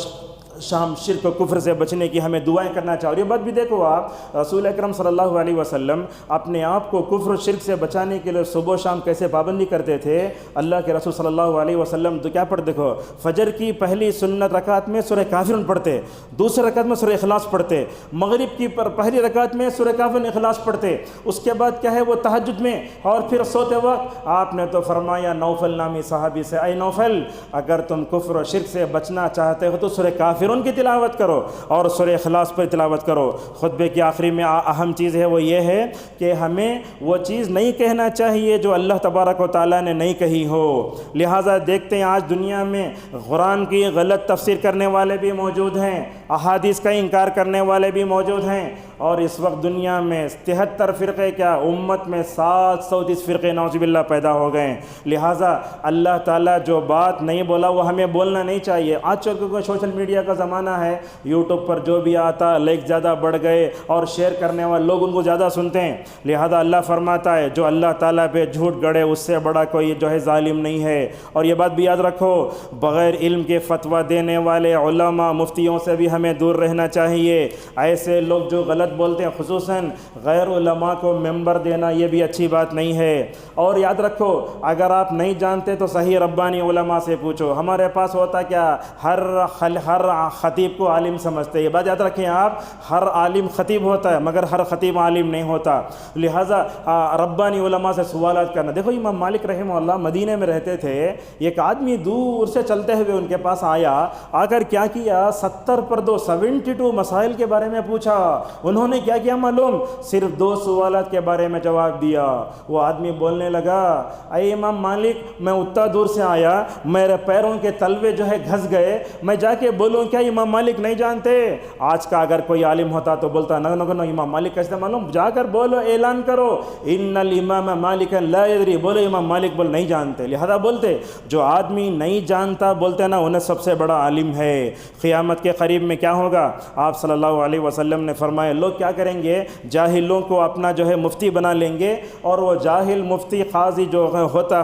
شام شرک و کفر سے بچنے کی ہمیں دعائیں کرنا چاہیے۔ اور یہ بات بھی دیکھو آپ رسول اکرم صلی اللہ علیہ وسلم اپنے آپ کو کفر و شرک سے بچانے کے لیے صبح و شام کیسے پابندی کرتے تھے۔ اللہ کے رسول صلی اللہ علیہ وسلم تو کیا پڑھتے، دیکھو فجر کی پہلی سنت رکعت میں سورہ کافرون پڑھتے، دوسری رکعت میں سورہ اخلاص پڑھتے، مغرب کی پہلی رکعت میں سورہ کافرون اخلاص پڑھتے، اس کے بعد کیا ہے وہ تہجد میں، اور پھر سوتے وقت آپ نے تو فرمایا نوفل نامی صحابی سے، اے نوفل اگر تم کفر و شرک سے بچنا چاہتے ہو تو سورہ کافرون کی تلاوت کرو اور سورہ اخلاص پر تلاوت کرو۔ خطبے کے آخری میں اہم چیز ہے وہ یہ ہے کہ ہمیں وہ چیز نہیں کہنا چاہیے جو اللہ تبارک و تعالیٰ نے نہیں کہی ہو۔ لہٰذا دیکھتے ہیں آج دنیا میں قرآن کی غلط تفسیر کرنے والے بھی موجود ہیں، احادیث کا انکار کرنے والے بھی موجود ہیں، اور اس وقت دنیا میں 73 فرقے کیا امت میں 730 فرقے نعوذ باللہ پیدا ہو گئے ہیں۔ لہٰذا اللہ تعالیٰ جو بات نہیں بولا وہ ہمیں بولنا نہیں چاہیے۔ آج چونکہ سوشل میڈیا کا زمانہ ہے، یوٹیوب پر جو بھی آتا لائک زیادہ بڑھ گئے اور شیئر کرنے والے لوگ ان کو زیادہ سنتے ہیں۔ لہذا اللہ فرماتا ہے جو اللہ تعالیٰ پہ جھوٹ گڑے اس سے بڑا کوئی جو ہے ظالم نہیں ہے۔ اور یہ بات بھی یاد رکھو بغیر علم کے فتویٰ دینے والے علماء مفتیوں سے بھی ہمیں دور رہنا چاہیے۔ ایسے لوگ جو غلط بولتے ہیں خصوصاً غیر علماء کو ممبر دینا یہ بھی اچھی بات نہیں ہے۔ اور یاد رکھو اگر آپ نہیں جانتے تو صحیح ربانی علماء سے پوچھو۔ ہمارے پاس ہوتا کیا ہر خطیب کو عالم سمجھتے، یہ بات یاد رکھیں آپ، ہر عالم خطیب ہوتا ہے مگر ہر خطیب عالم نہیں ہوتا۔ لہٰذا ربانی علماء سے سوالات کرنا۔ دیکھو امام مالک رحمہ اللہ مدینے میں رہتے تھے، ایک آدمی دور سے چلتے ہوئے ان کے پاس آیا، آ کر کیا کیا 72 مسائل کے بارے میں پوچھا۔ انہوں نے کیا کیا معلوم؟ صرف 2 سوالات کے بارے میں جواب دیا۔ وہ آدمی بولنے لگا اے امام مالک میں اتنا دور سے آیا، میرے پیروں کے تلوے جو ہے گھس گئے، میں جا کے بولوں کیا امام مالک نہیں جانتے؟ آج کا اگر کوئی عالم ہوتا تو بولتا نہ امام مالک کیسے معلوم، جا کر بولو، اعلان کرو ان الامام مالک لا یدری، بولو امام مالک بول نہیں جانتے۔ لہذا بولتے جو آدمی نہیں جانتا بولتے نا انہیں سب سے بڑا عالم ہے۔ قیامت کے قریب میں کیا ہوگا؟ آپ صلی اللہ علیہ وسلم نے فرمایا لوگ کیا کریں گے، جاہلوں کو اپنا جو ہے مفتی بنا لیں گے، اور وہ جاہل مفتی قاضی جو ہوتا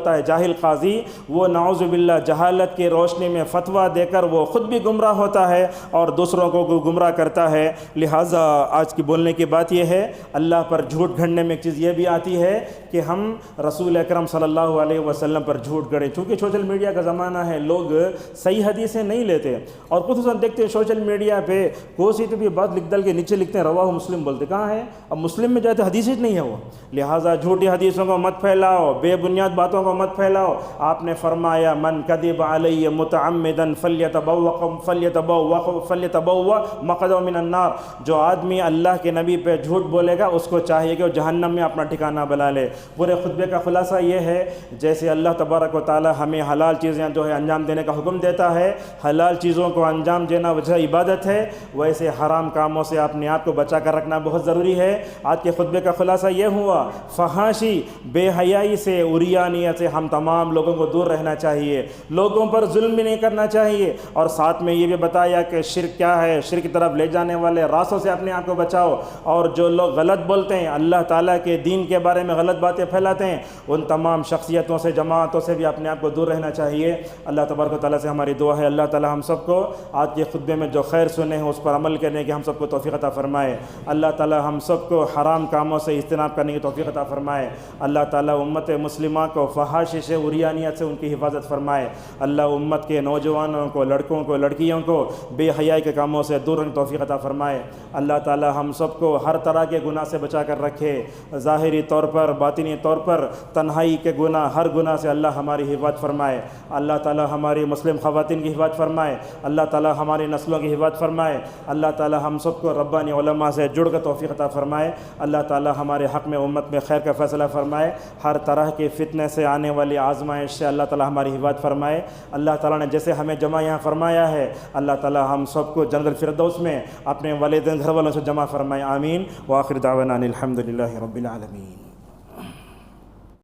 ہے جاہل قاضی، وہ نعوذ باللہ جہالت کی روشنی میں فتویٰ دے کر وہ خود بھی گمراہ ہوتا ہے اور دوسروں کو گمراہ کرتا ہے۔ لہٰذا آج کی بولنے کی بات یہ ہے، اللہ پر جھوٹ گھڑنے میں ایک چیز یہ بھی آتی ہے کہ ہم رسول اکرم صلی اللہ علیہ وسلم پر جھوٹ گھڑیں۔ چونکہ سوشل میڈیا کا زمانہ ہے، لوگ صحیح حدیثیں نہیں لیتے، اور خصوصاً دیکھتے ہیں سوشل میڈیا پہ کوئی سی تو بھی بات لکھ ڈال کے نیچے لکھتے ہیں رواہ مسلم، بولتے کہاں ہے؟ اب مسلم میں جاتے حدیث ہی نہیں ہے وہ۔ لہٰذا جھوٹی حدیثوں کو مت پھیلاؤ، بے بنیاد باتوں کو مت پھیلاؤ۔ آپ نے فرمایا من کذب علی متعمدا فلیتبوأ فلیتبوأ مقعدہ من النار، جو آدمی اللہ کے نبی پہ جھوٹ بولے گا اس کو چاہیے کہ وہ جہنم میں اپنا ٹھکانہ بنا لے۔ پورے خطبے کا خلاصہ یہ ہے، جیسے اللہ تبارک و تعالی ہمیں حلال چیزیں جو ہے انجام دینے کا حکم دیتا ہے، حلال چیزوں کو انجام دینا وجہ عبادت ہے، ویسے حرام کاموں سے اپنے آپ کو بچا کر رکھنا بہت ضروری ہے۔ آج کے خطبے کا خلاصہ یہ ہوا، فحاشی، بے حیائی سے، عریانیت سے ہم تمام لوگوں کو دور رہنا چاہیے، لوگوں پر ظلم بھی نہیں کرنا چاہیے، اور ساتھ میں یہ بھی بتایا کہ شرک کیا ہے، شرک کی طرف لے جانے والے راستوں سے اپنے آپ کو بچاؤ، اور جو لوگ غلط بولتے ہیں، اللہ تعالیٰ کے دین کے بارے میں غلط باتیں پھیلاتے ہیں، ان تمام شخصیتوں سے، جماعتوں سے بھی اپنے آپ کو دور رہنا چاہیے۔ اللہ تبارک و تعالیٰ سے ہماری دعا ہے، اللہ تعالیٰ ہم سب کو آج کے خطبے میں جو خیر سنے ہیں اس پر عمل کرنے کی ہم سب کو توفیق عطا فرمائے۔ اللہ تعالیٰ ہم سب کو حرام کاموں سے اجتناب کرنے کی توفیق عطا فرمائے۔ اللہ تعالیٰ امت مسلمہ کو فحاشی سے، عریانیت سے ان کی حفاظت فرمائے۔ اللہ امت کے نوجوانوں کو، لڑکوں کو، لڑکیوں کو بے حیائی کے کاموں سے دور رہنے کی توفیق عطا فرمائے۔ اللہ تعالیٰ ہم سب کو ہر طرح کے گناہ سے بچا کر رکھے، ظاہری طور پر، باطنی طور پر، تنہائی کے گناہ، ہر گناہ سے اللہ ہماری حفاظت فرمائے۔ اللہ تعالیٰ ہماری مسلم خواتین کی حفاظت فرمائے۔ اللہ تعالیٰ ہماری نسلوں کی حفاظت فرمائے۔ اللہ تعالیٰ ہم سب کو ربانی علماء سے جڑ کر توفیق عطا فرمائے۔ اللہ تعالیٰ ہمارے حق میں امت میں خیر کا فیصلہ فرمائے۔ ہر طرح کے فتنے سے آنے والی آزمائش سے اللہ تعالیٰ ہماری حفاظت فرمائے۔ اللہ تعالیٰ نے جیسے ہمیں جمع یہاں فرمایا ہے، اللہ تعالیٰ ہم سب کو جنت الفردوس میں اپنے والدین، گھر والوں سے جمع فرمائے۔ آمین۔ وآخر دعوانا ان الحمد للہ رب العالمین۔